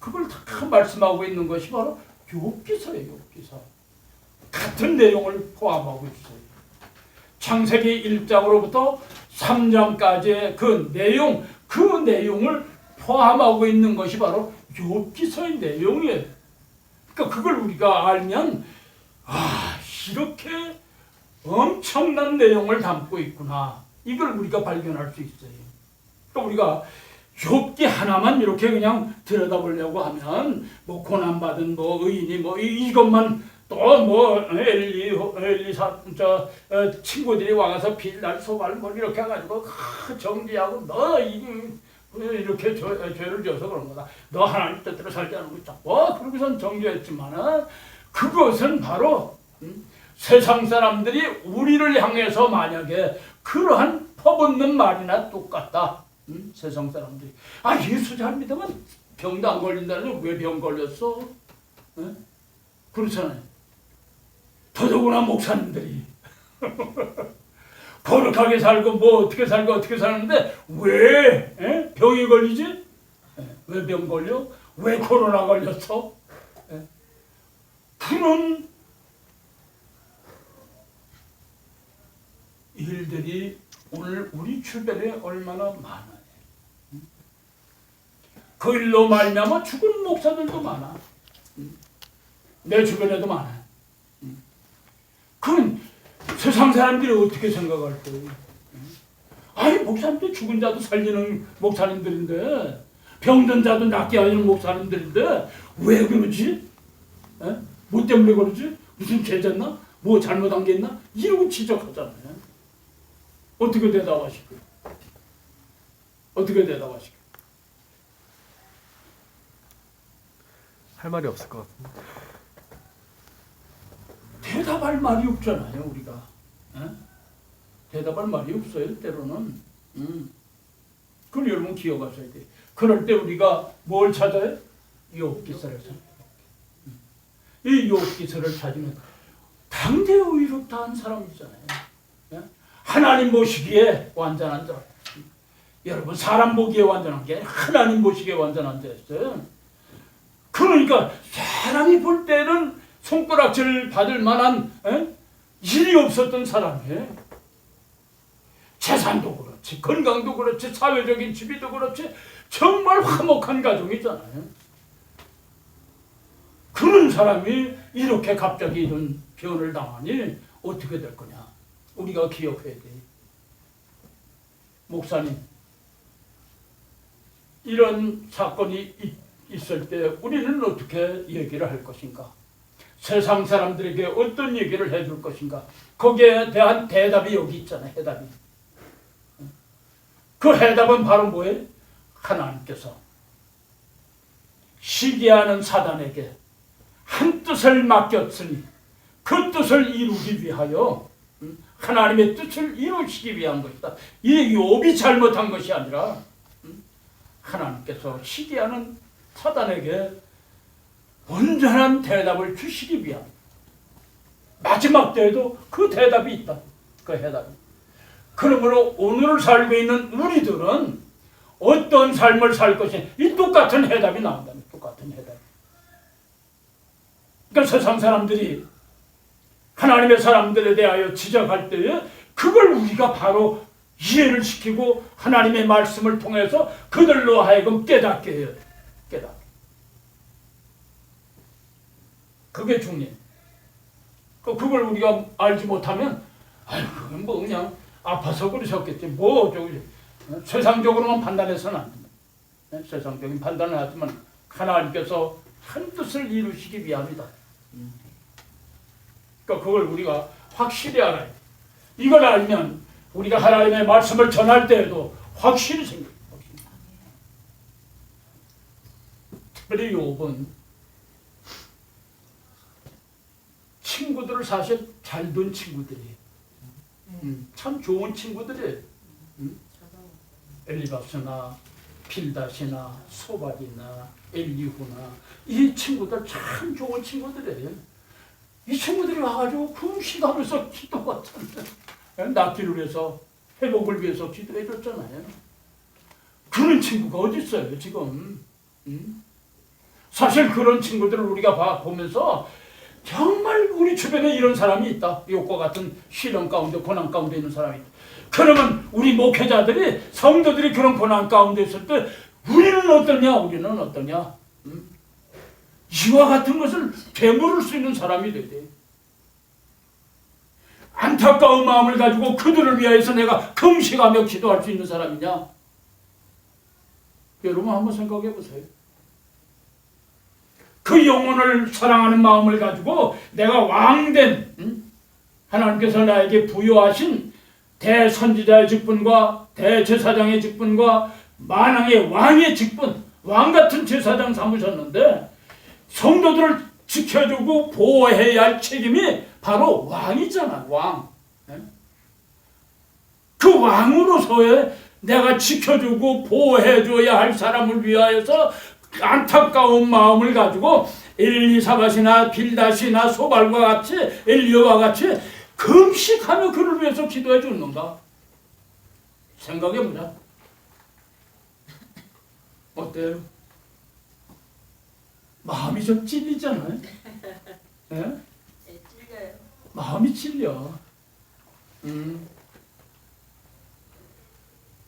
Speaker 1: 그걸 다 말씀하고 있는 것이 바로 욥기서예요. 욥기서. 같은 내용을 포함하고 있어요. 창세기 1장으로부터 3장까지의 그 내용을 포함하고 있는 것이 바로 욥기서의 내용이에요. 그러니까 그걸 우리가 알면 이렇게 엄청난 내용을 담고 있구나, 이걸 우리가 발견할 수 있어요. 그러니까 우리가 욥기 하나만 이렇게 그냥 들여다보려고 하면 뭐 고난받은 뭐 의인이 뭐 이것만 또 뭐 엘리사 친구들이 와서 빌날 소발 뭐 이렇게 해가지고 정지하고 너 이렇게 죄를 져서 그런 거다, 너 하나님 뜻대로 살지 않고 있다, 그러고선 정죄했지만은 그것은 바로 세상 사람들이 우리를 향해서 만약에 그러한 퍼붓는 말이나 똑같다. 세상 사람들이 예수 잘 믿으면 병도 안 걸린다는데 왜 병 걸렸어? 그렇잖아요. 더더구나 목사님들이 거룩하게 살고 뭐 어떻게 살고 어떻게 사는데 왜 병이 걸리지? 왜 병 걸려? 왜 코로나 걸렸어? 그런 일들이 오늘 우리 주변에 얼마나 많아요. 그 일로 말미암아 죽은 목사들도 많아. 내 주변에도 많아요. 그건 세상 사람들이 어떻게 생각할 거예요? 목사님들 죽은 자도 살리는 목사님들인데, 병든 자도 낫게 하는 목사님들인데 왜 그러지? 뭐 때문에 그러지? 무슨 죄 졌나? 뭐 잘못한 게 있나? 이러고 지적하잖아요. 어떻게 대답하실까요? 어떻게 대답하실까요?
Speaker 3: 할 말이 없을 것 같은데.
Speaker 1: 대답할 말이 없잖아요, 우리가. 대답할 말이 없어요, 때로는. 그걸 여러분 기억하셔야 돼요. 그럴 때 우리가 뭘 찾아요? 욥기서를 찾아요. 이 욥기서를 찾으면 당대 의롭다한 사람이잖아요. 하나님 보시기에 완전한 자. 여러분, 사람 보기에 완전한 게 하나님 보시기에 완전한 자였어요. 그러니까 사람이 볼 때는 손가락질 받을 만한 일이 없었던 사람이에요. 재산도 그렇지, 건강도 그렇지, 사회적인 지위도 그렇지, 정말 화목한 가정이잖아요. 그런 사람이 이렇게 갑자기 이런 변을 당하니 어떻게 될 거냐, 우리가 기억해야 돼. 목사님, 이런 사건이 있을 때 우리는 어떻게 얘기를 할 것인가? 세상 사람들에게 어떤 얘기를 해줄 것인가? 거기에 대한 대답이 여기 있잖아요. 해답이. 그 해답은 바로 뭐예요? 하나님께서 시기하는 사단에게 한 뜻을 맡겼으니 그 뜻을 이루기 위하여, 하나님의 뜻을 이루시기 위한 것이다. 이 욥이 잘못한 것이 아니라 하나님께서 시기하는 사단에게 온전한 대답을 주시기 위한, 마지막 때에도 그 대답이 있다. 그 해답이. 그러므로 오늘을 살고 있는 우리들은 어떤 삶을 살 것인가, 이 똑같은 해답이 나온다. 똑같은 해답. 그러니까 세상 사람들이 하나님의 사람들에 대하여 지적할 때에 그걸 우리가 바로 이해를 시키고 하나님의 말씀을 통해서 그들로 하여금 깨닫게 해요. 깨닫게. 그게 중요해요. 그걸 우리가 알지 못하면 그건 뭐 그냥 아파서 그러셨겠지, 뭐 저기 세상적으로만 판단해서는 안 됩니다. 세상적인 판단을 하지만 하나님께서 한 뜻을 이루시기 위함이다. 그러니까 그걸 우리가 확실히 알아야 돼. 이걸 알면 우리가 하나님의 말씀을 전할 때에도 확실히 생겨요. 특별히 욥은 친구들을 사실 잘 둔 친구들이에요. 참 좋은 친구들이에요. 엘리바스나 빌닷이나 소발이나 엘리후나 이 친구들 참 좋은 친구들이에요. 이 친구들이 와가지고 금식하면서 기도했잖아요. 낫기를 위해서, 회복을 위해서 기도해 줬잖아요. 그런 친구가 어디 있어요 지금? 사실 그런 친구들을 우리가 보면서 정말 우리 주변에 이런 사람이 있다. 욥과 같은 시련 가운데, 고난 가운데 있는 사람이 있다. 그러면 우리 목회자들이, 성도들이 그런 고난 가운데 있을 때 우리는 어떠냐? 이와 같은 것을 되물을 수 있는 사람이 돼야 돼. 안타까운 마음을 가지고 그들을 위하여서 내가 금식하며 기도할 수 있는 사람이냐? 여러분 한번 생각해 보세요. 그 영혼을 사랑하는 마음을 가지고 내가 왕된, 하나님께서 나에게 부여하신 대선지자의 직분과 대제사장의 직분과 만왕의 왕의 직분, 왕같은 제사장 삼으셨는데 성도들을 지켜주고 보호해야 할 책임이 바로 왕이잖아. 왕. 그 왕으로서의 내가 지켜주고 보호해줘야 할 사람을 위하여서 안타까운 마음을 가지고 엘리사밧이나 빌닷이나 소발과 같이, 엘리야와 같이 금식하며 그를 위해서 기도해 주는가? 생각해보자. 어때요? 마음이 좀 찔리잖아요. 예?
Speaker 2: 찔려요.
Speaker 1: 마음이 찔려.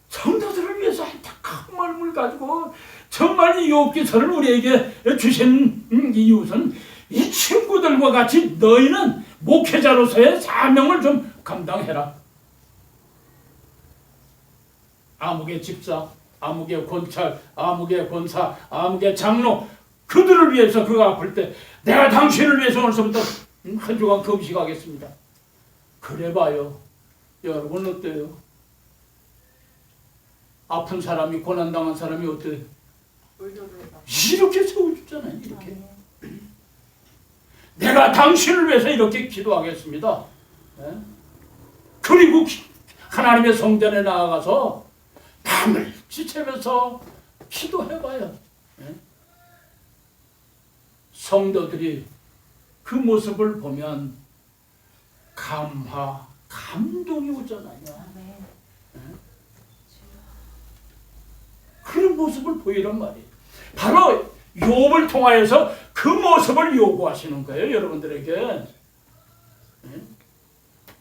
Speaker 1: 성도들을 위해서 안타까운 마음을 가지고 정말 이 욥기서를 우리에게 주신 이유는 이 친구들과 같이 너희는 목회자로서의 사명을 좀 감당해라. 아무개 집사, 아무개 권찰, 아무개 권사, 아무개 장로, 그들을 위해서 그가 아플 때 내가 당신을 위해서 오늘서부터 한 주간 금식하겠습니다. 그래봐요. 여러분 어때요? 아픈 사람이, 고난당한 사람이 어때요? 이렇게 세워주잖아요. 이렇게. 내가 당신을 위해서 이렇게 기도하겠습니다. 그리고 하나님의 성전에 나아가서 밤을 지새면서 기도해봐요. 성도들이 그 모습을 보면 감동이 오잖아요. 그런 모습을 보이란 말이에요. 바로 욥을 통하여서 그 모습을 요구하시는 거예요. 여러분들에게.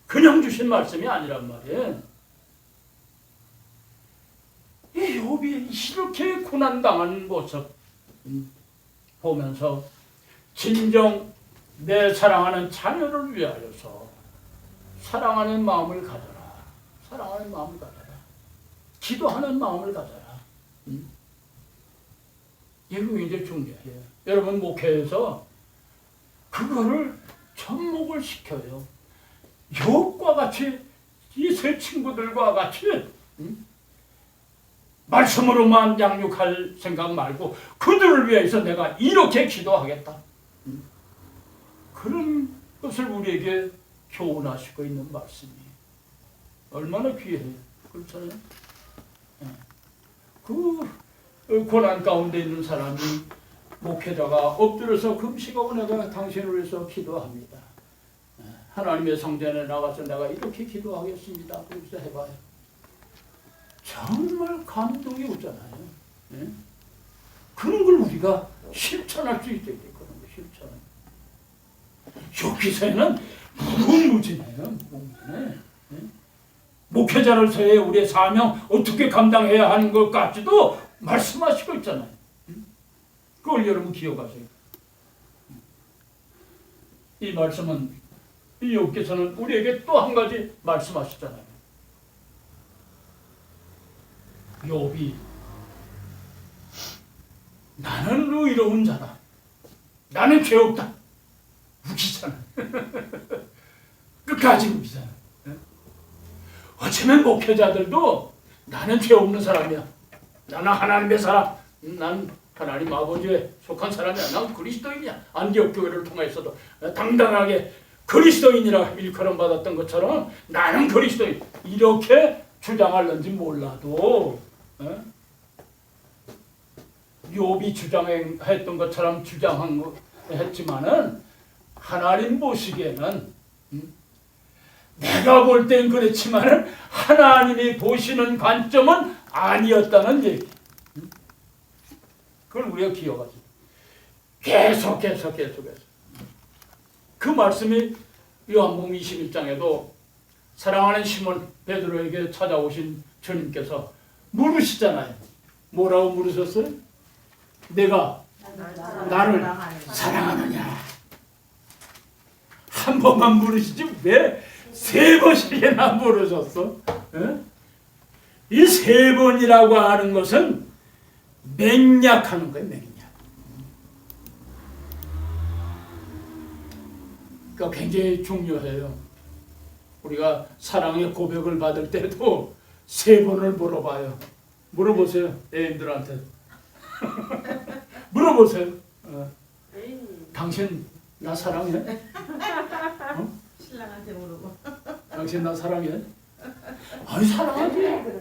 Speaker 1: 그냥 주신 말씀이 아니란 말이에요. 이 욥이 이렇게 고난당한 모습 보면서 진정 내 사랑하는 자녀를 위하여서 사랑하는 마음을 가져라. 사랑하는 마음을 가져라. 기도하는 마음을 가져라. 이거 굉장히 중요해요. 여러분 목회에서 그거를 접목을 시켜요. 욥과 같이 이 세 친구들과 같이 말씀으로만 양육할 생각 말고 그들을 위해서 내가 이렇게 기도하겠다. 그런 것을 우리에게 교훈하시고 있는 말씀이 얼마나 귀해요. 그렇잖아요. 그 고난 가운데 있는 사람이 목회자가 엎드려서 금식하고 내가 당신을 위해서 기도합니다. 하나님의 성전에 나가서 내가 이렇게 기도하겠습니다. 그래서 해봐요. 정말 감동이 오잖아요. 그런 걸 우리가 실천할 수 있게 그런 거 실천. 욥기서에는 무궁무진해요. 무궁무진해. 목회자로서의 우리의 사명 어떻게 감당해야 하는 것까지도 말씀하시고 있잖아요. 그걸 여러분 기억하세요. 이 말씀은 이 욥기서는 우리에게 또 한 가지 말씀하시잖아요. 욥이 나는 의로운 자다. 나는 죄 없다. 우기잖아. 가지고 있잖아. 어쩌면 목회자들도 나는 죄 없는 사람이야. 나는 하나님의 사람. 난 하나님 아버지에 속한 사람이야. 난 그리스도인이야. 안디옥 교회를 통해서도 당당하게 그리스도인이라 일컬음 받았던 것처럼 나는 그리스도인 이렇게 주장할는지 몰라도 욥이 주장했던 것처럼 했지만은 하나님 보시기에는 내가 볼 땐 그렇지만은 하나님이 보시는 관점은 아니었다는 얘기. 그걸 우리가 기억하죠. 계속해서 그 말씀이 요한복음 21장에도 사랑하는 시몬 베드로에게 찾아오신 주님께서 물으시잖아요. 뭐라고 물으셨어요? 내가 나를 사랑하느냐? 한 번만 물으시지 왜 3번씩이나 물으셨어? 이 3번이라고 하는 것은 맹약하는 거예요. 맹약. 그러니까 굉장히 중요해요. 우리가 사랑의 고백을 받을 때도 3번을 물어봐요. 물어보세요. 애인들한테. 물어보세요. 당신 나 사랑해?
Speaker 6: 신랑한테 물어봐.
Speaker 1: 당신 나 사랑해? 아니 사랑하지.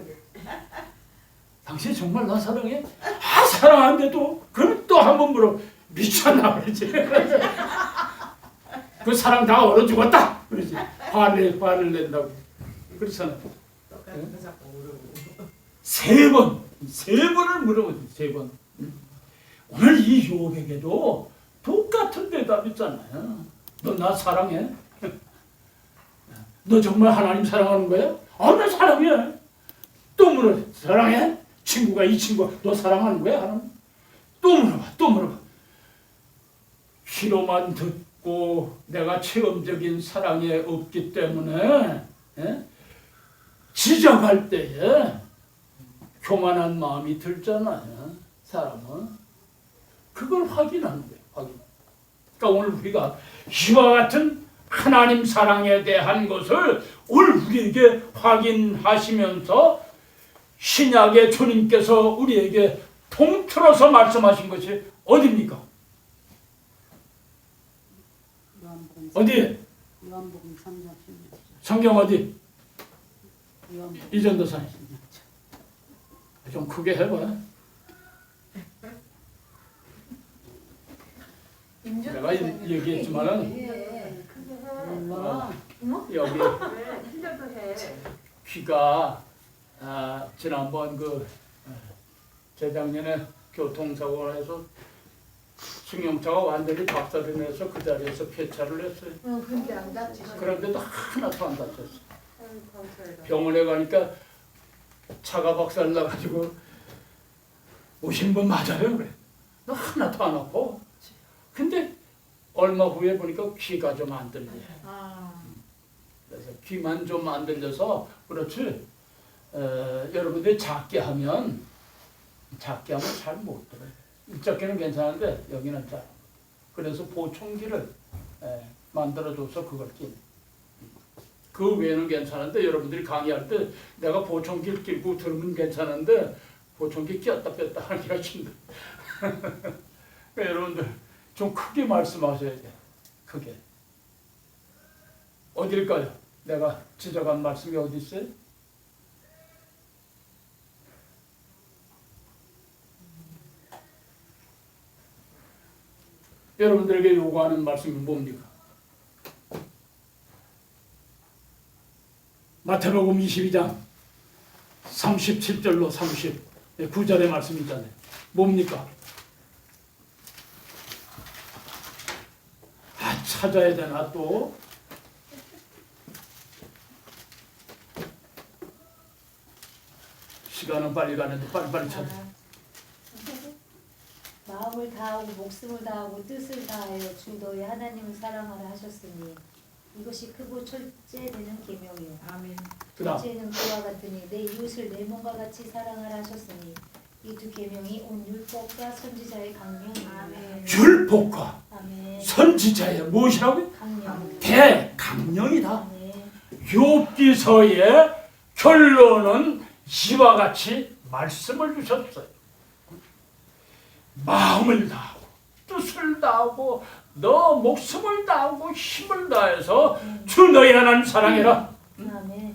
Speaker 1: 당신 정말 나 사랑해? 아 사랑한데도 그럼 또 한 번 물어. 미쳤나 그러지. 그 사랑 다 얼어 죽었다. 그러지. 화를 낸다고. 그렇잖아.
Speaker 6: 똑같은 거 자꾸 물어보고.
Speaker 1: 3번을 물어보지. 3번. 오늘 이 욥에게도 똑같은 대답 있잖아요. 너 나 사랑해? 너 정말 하나님 사랑하는 거야? 아, 나 사랑해. 또 물어. 사랑해? 친구가 이 친구 너 사랑하는 거야? 하나님? 또 물어봐. 귀로만 듣고 내가 체험적인 사랑이 없기 때문에 지적할 때에 교만한 마음이 들잖아요. 사람은. 그걸 확인하는 거예요. 그러니까 오늘 우리가 이와 같은 하나님 사랑에 대한 것을 오늘 우리에게 확인하시면서 신약의 주님께서 우리에게 통틀어서 말씀하신 것이 어디입니까? 어디?
Speaker 4: 요한복음 3장 16절.
Speaker 1: 성경 어디?
Speaker 4: 요한복음
Speaker 1: 이전도사님. 좀 크게 해봐. 내가 얘기했지만은 여기 귀가 지난번 재작년에 교통사고가 해서 승용차가 완전히 박살이 내서 그 자리에서 폐차를 했어요.
Speaker 5: 근데 안 다치셔.
Speaker 1: 그런데도 하나도 안 다쳤어. 병원에 가니까 차가 박살 나가지고 오신 분 맞아요 그래. 너 하나도 안 아파. 근데 얼마 후에 보니까 귀가 좀 안 들려. 그래서 귀만 좀 안 들려서 그렇지. 여러분들이 작게 하면 잘 못 들어요. 작게는 괜찮은데 여기는 잘. 그래서 보청기를 만들어줘서 그걸 끼. 그 외에는 괜찮은데 여러분들이 강의할 때 내가 보청기를 끼고 들으면 괜찮은데 보청기 꼈다 뺐다 하기가 힘들어. 그러니까 여러분들 좀 크게 말씀하셔야 돼. 크게. 어딜까요? 내가 지적한 말씀이 어디 있어요? 여러분들에게 요구하는 말씀이 뭡니까? 마태복음 22장 37절로 39절의 말씀이 있잖아요. 뭡니까? 찾아야 되나 또? 시간은 빨리 가는데 빨리 찾아.
Speaker 5: 마음을 다하고 목숨을 다하고 뜻을 다하여 주 너의 하나님을 사랑하라 하셨으니 이것이 크고 첫째되는 계명이요.
Speaker 6: 아멘.
Speaker 1: 그다음
Speaker 5: 첫째는 그와 같으니 내 이웃을 내 몸과 같이 사랑하라 하셨으니 이 두 계명이 온 율법과 선지자의 강령이니라.
Speaker 1: 율법과
Speaker 5: 아멘.
Speaker 1: 선지자의 무엇이라고요?
Speaker 5: 강령.
Speaker 1: 대강령이다.
Speaker 5: 아멘.
Speaker 1: 욥기서의 결론은 이와 같이 말씀을 주셨어요. 마음을 다하고 뜻을 다하고 너 목숨을 다하고 힘을 다해서 주 너희 하나님 사랑해라.
Speaker 5: 아멘.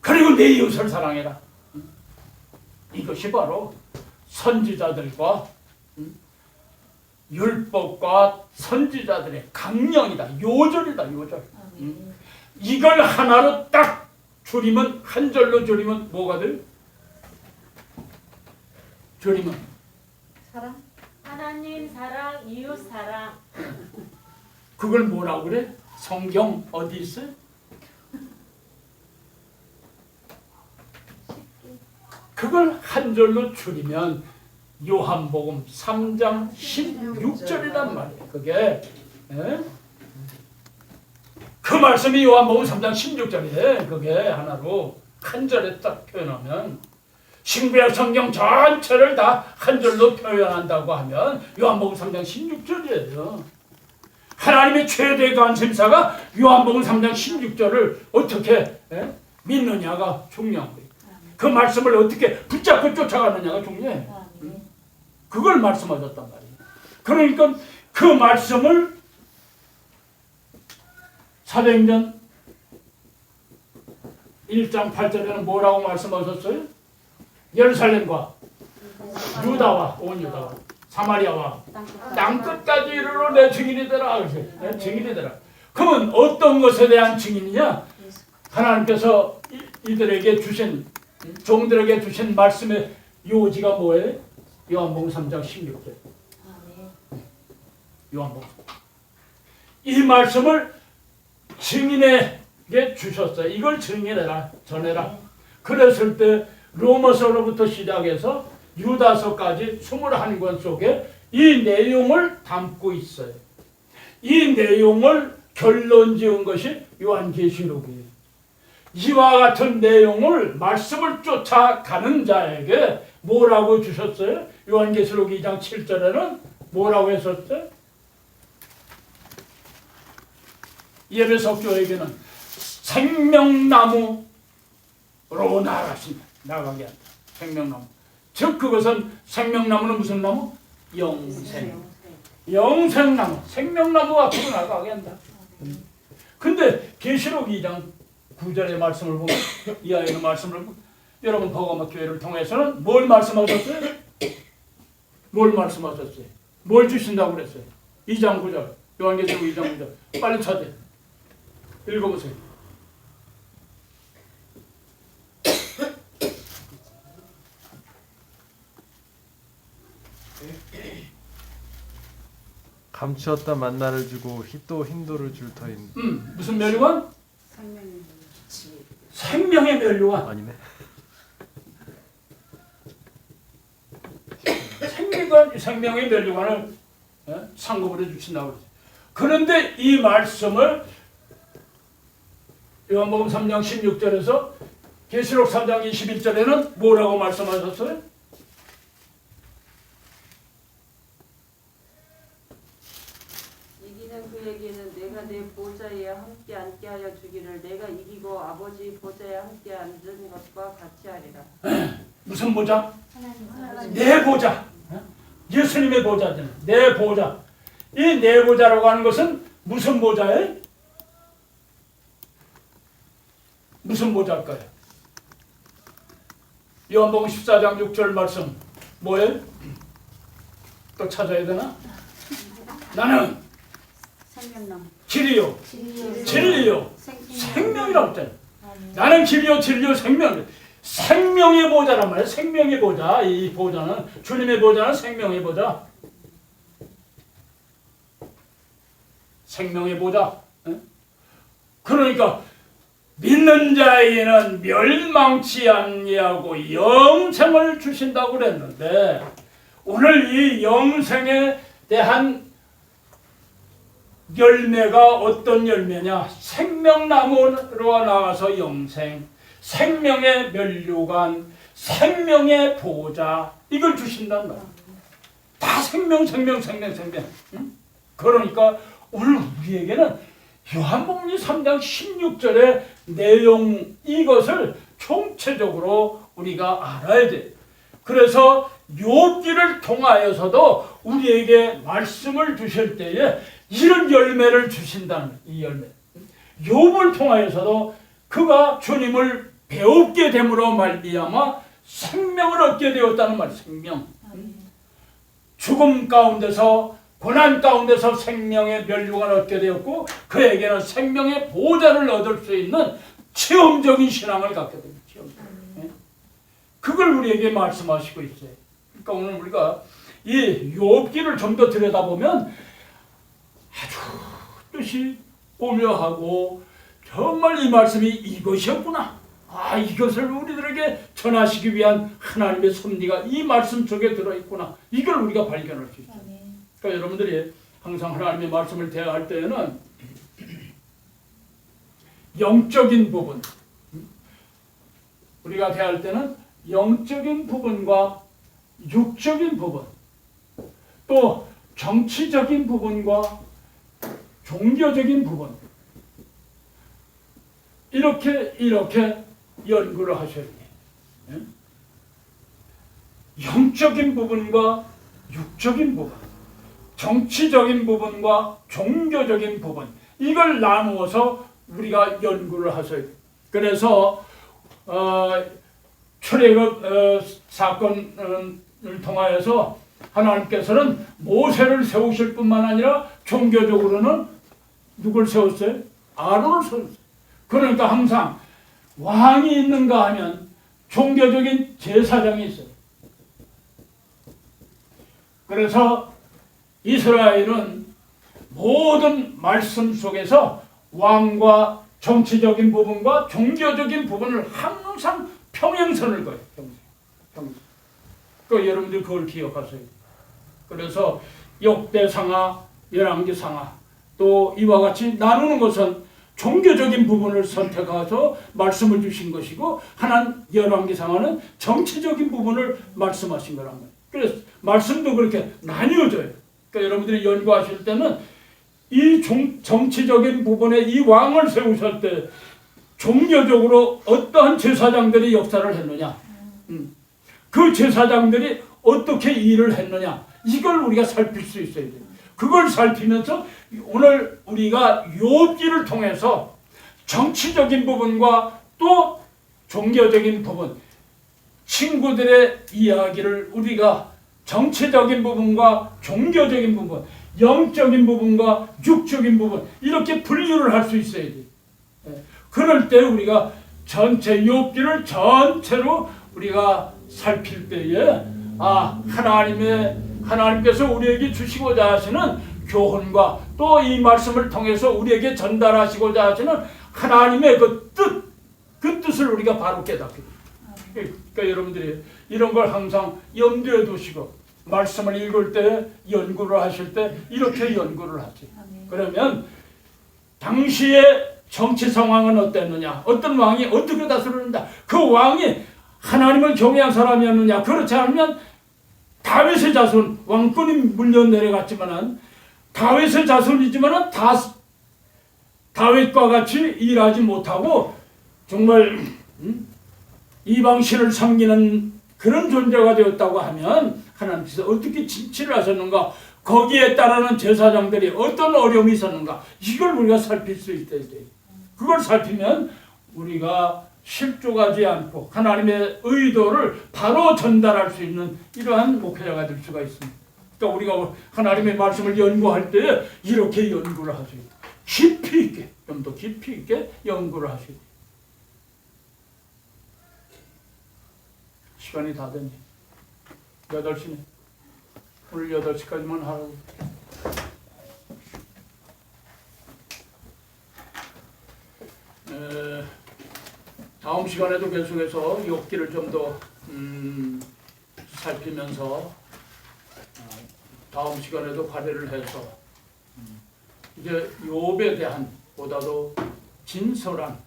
Speaker 1: 그리고 내 이웃을 사랑해라. 이것이 바로 선지자들과 율법과 선지자들의 강령이다. 요절이다. 요절.
Speaker 5: 아멘.
Speaker 1: 이걸 하나로 딱 줄이면, 한 절로 줄이면 뭐가 돼요? 줄이면
Speaker 5: 사랑?
Speaker 7: 하나님 사랑, 이웃 사랑.
Speaker 1: 그걸 뭐라고 그래? 성경 어디 있어요? 그걸 한 절로 줄이면 요한복음 3장 16절이란 말이에요. 그게 그 말씀이 요한복음 3장 16절이에요. 그게 하나로 한 절에 딱 표현하면 신구약 성경 전체를 다 한 절로 표현한다고 하면 요한복음 3장 16절이에요. 하나님의 최대 관심사가 요한복음 3장 16절을 어떻게 믿느냐가 중요한 거예요. 그 말씀을 어떻게 붙잡고 쫓아가느냐가 중요해요.
Speaker 5: 아멘.
Speaker 1: 그걸 말씀하셨단 말이에요. 그러니까 그 말씀을 사도행전 1장 8절에는 뭐라고 말씀하셨어요? 예루살렘과 유다와 온 유다와 사마리아와 땅끝까지 이르러 내 증인이 되라. 내 증인이 되라. 그러면 어떤 것에 대한 증인이냐? 하나님께서 이들에게 주신, 종들에게 주신 말씀의 요지가 뭐예요? 요한복음 3장 16절.
Speaker 5: 아멘.
Speaker 1: 요한복음. 이 말씀을 증인에게 주셨어요. 이걸 증인해라, 전해라. 그랬을 때 로마서로부터 시작해서 유다서까지 21권 속에 이 내용을 담고 있어요. 이 내용을 결론 지은 것이 요한계시록이에요. 이와 같은 내용을 말씀을 쫓아가는 자에게 뭐라고 주셨어요? 요한계시록 2장 7절에는 뭐라고 했었어요? 예배석 교회에게는 생명나무로 나가게 한다. 생명나무. 즉 그것은 생명나무는 무슨 나무? 영생. 영생나무. 생명나무 앞으로 나가게 한다. 근데 계시록 2장 9절의 말씀을 보면 이하의 말씀을 보면 여러분 버가모 교회를 통해서는 뭘 말씀하셨어요? 뭘 말씀하셨어요? 뭘 주신다고 그랬어요? 2장 9절. 요한계시록 2장 9절. 빨리 찾아. 읽어보세요.
Speaker 3: 감추었다 만나를 주고 또 흰돌을 줄 터인.
Speaker 1: 무슨 멸류관? 생명의 멸류관.
Speaker 3: 아니네.
Speaker 1: 생명의 멸류관을 상급으로 주신다고 그러죠. 그런데 이 말씀을 요한복음 3장 16절에서 계시록 3장 21절에는 뭐라고 말씀하셨어요?
Speaker 2: 이기는 그에게는 내가 내 보좌에 함께 앉게 하여 주기를 내가 이기고 아버지 보좌에 함께 앉은 것과 같이 하리라.
Speaker 1: 무슨 보좌?
Speaker 5: 하나님.
Speaker 1: 내 보좌. 예수님의 보좌잖아요. 내 보좌. 이 내 보좌라고 하는 것은 무슨 보좌예요? 무슨 보좌일까요? 요한복음 14장 6절 말씀 뭐예요? 또 찾아야 되나? 나는
Speaker 2: 생명나무.
Speaker 1: 길이요 진리요 생명이라고 했잖아요.
Speaker 5: 아멘.
Speaker 1: 나는 길이요 진리요 생명. 생명의 보좌란 말이에요. 생명의 보좌. 이 보좌는 주님의 보좌는 생명의 보좌. 생명의 보좌. 그러니까 믿는 자에게는 멸망치 아니하고 영생을 주신다고 그랬는데 오늘 이 영생에 대한 열매가 어떤 열매냐? 생명나무로 나와서 영생, 생명의 멸류관, 생명의 보좌 이걸 주신단 말이야. 다 생명. 응? 그러니까 오늘 우리에게는 요한복음 3장 16절에 내용 이것을 총체적으로 우리가 알아야 돼. 그래서 욥기를 통하여서도 우리에게 말씀을 주실 때에 이런 열매를 주신다는 이 열매. 욥을 통하여서도 그가 주님을 배우게 됨으로 말미암아 생명을 얻게 되었다는 말. 생명. 죽음 가운데서 고난 가운데서 생명의 멸류관을 얻게 되었고 그에게는 생명의 보좌를 얻을 수 있는 체험적인 신앙을 갖게 됩니다. 체험적인. 그걸 우리에게 말씀하시고 있어요. 그러니까 오늘 우리가 이 욥기를 좀 더 들여다보면 아주 뜻이 오묘하고 정말 이 말씀이 이것이었구나. 아, 이것을 우리들에게 전하시기 위한 하나님의 섭리가 이 말씀 속에 들어있구나. 이걸 우리가 발견할 수 있어요. 그러니까 여러분들이 항상 하나님의 말씀을 대할 때에는 영적인 부분, 우리가 대할 때는 영적인 부분과 육적인 부분, 또 정치적인 부분과 종교적인 부분, 이렇게 연구를 하셔야 돼요. 영적인 부분과 육적인 부분, 정치적인 부분과 종교적인 부분, 이걸 나누어서 우리가 연구를 하셔야 돼요. 그래서 출애굽 사건을 통하여서 하나님께서는 모세를 세우실 뿐만 아니라 종교적으로는 누굴 세웠어요? 아론을 세웠어요. 그러니까 항상 왕이 있는가 하면 종교적인 제사장이 있어요. 그래서 이스라엘은 모든 말씀 속에서 왕과 정치적인 부분과 종교적인 부분을 항상 평행선을 그어요. 평행. 그 여러분들 그걸 기억하세요. 그래서 역대상하, 열왕기상하 또 이와 같이 나누는 것은 종교적인 부분을 선택해서 말씀을 주신 것이고 하나는 열왕기상하는 정치적인 부분을 말씀하신 거란 말이에요. 그래서 말씀도 그렇게 나뉘어져요. 그러니까 여러분들이 연구하실 때는 이 정치적인 부분에 이 왕을 세우실 때 종교적으로 어떠한 제사장들이 역사를 했느냐, 그 제사장들이 어떻게 일을 했느냐, 이걸 우리가 살필 수 있어야 돼요. 그걸 살피면서 오늘 우리가 욥기를 통해서 정치적인 부분과 또 종교적인 부분, 친구들의 이야기를 우리가 정치적인 부분과 종교적인 부분, 영적인 부분과 육적인 부분 이렇게 분류를 할 수 있어야 돼요. 그럴 때 우리가 전체 욥기를 전체로 우리가 살필 때에 하나님께서 우리에게 주시고자 하시는 교훈과 또 이 말씀을 통해서 우리에게 전달하시고자 하시는 하나님의 그 뜻을 우리가 바로 깨닫게 됩니다. 그러니까 여러분들이 이런 걸 항상 염두에 두시고 말씀을 읽을 때 연구를 하실 때 이렇게 연구를 하지. 그러면 당시의 정치 상황은 어땠느냐, 어떤 왕이 어떻게 다스렸느냐, 그 왕이 하나님을 경외한 사람이었느냐, 그렇지 않으면 다윗의 자손, 왕권이 물려 내려갔지만은 다윗의 자손이지만은 다윗과 같이 일하지 못하고 정말 이방신을 섬기는 그런 존재가 되었다고 하면 하나님께서 어떻게 진치를 하셨는가, 거기에 따르는 제사장들이 어떤 어려움이 있었는가, 이걸 우리가 살필 수 있어야 돼요. 그걸 살피면 우리가 실족하지 않고 하나님의 의도를 바로 전달할 수 있는 이러한 목회자가 될 수가 있습니다. 그러니까 우리가 하나님의 말씀을 연구할 때 이렇게 연구를 하셔야 돼요. 깊이 있게, 좀 더 깊이 있게 연구를 하셔야 돼요. 시간이 다 됐네. 8시네. 오늘 8시까지만 하라고. 다음 시간에도 계속해서 욥기를 좀 더 살피면서 다음 시간에도 발휘를 해서 이제 욥에 대한 보다도 진솔한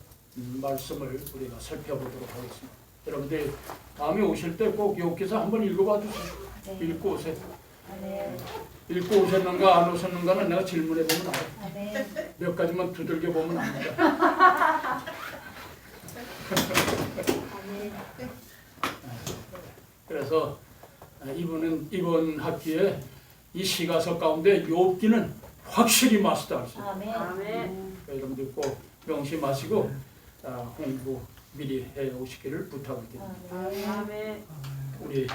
Speaker 1: 말씀을 우리가 살펴보도록 하겠습니다. 여러분들 다음에 오실 때 꼭 욥기서 한번 읽어봐 주세요. 네. 읽고 오세요. 네. 읽고 오셨는가 안 오셨는가는 내가 질문해 보면 알아요. 네. 몇 가지만 두들겨 보면 압니다. 그래서 이번 학기에 이 시가서 가운데 욥기는 확실히 마스터할 수 있어요.
Speaker 5: 아멘.
Speaker 2: 아멘.
Speaker 1: 여러분들 꼭 명심하시고 공부 미리 해 오시기를 부탁드립니다.
Speaker 2: 아멘.
Speaker 1: 우리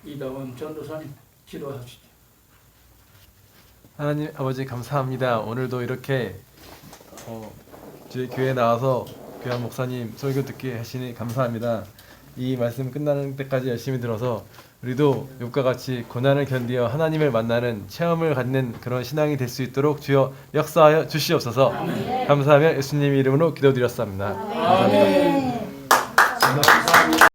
Speaker 1: 이다원 전도사님 기도하시죠.
Speaker 3: 하나님 아버지 감사합니다. 오늘도 이렇게 저희 교회에 나와서 귀한 목사님 설교 듣게 하시니 감사합니다. 이 말씀 끝나는 때까지 열심히 들어서 우리도 욥과 같이 고난을 견디어 하나님을 만나는 체험을 갖는 그런 신앙이 될 수 있도록 주여 역사하여 주시옵소서. 감사하며 예수님 이름으로 기도드렸습니다.
Speaker 1: 아멘.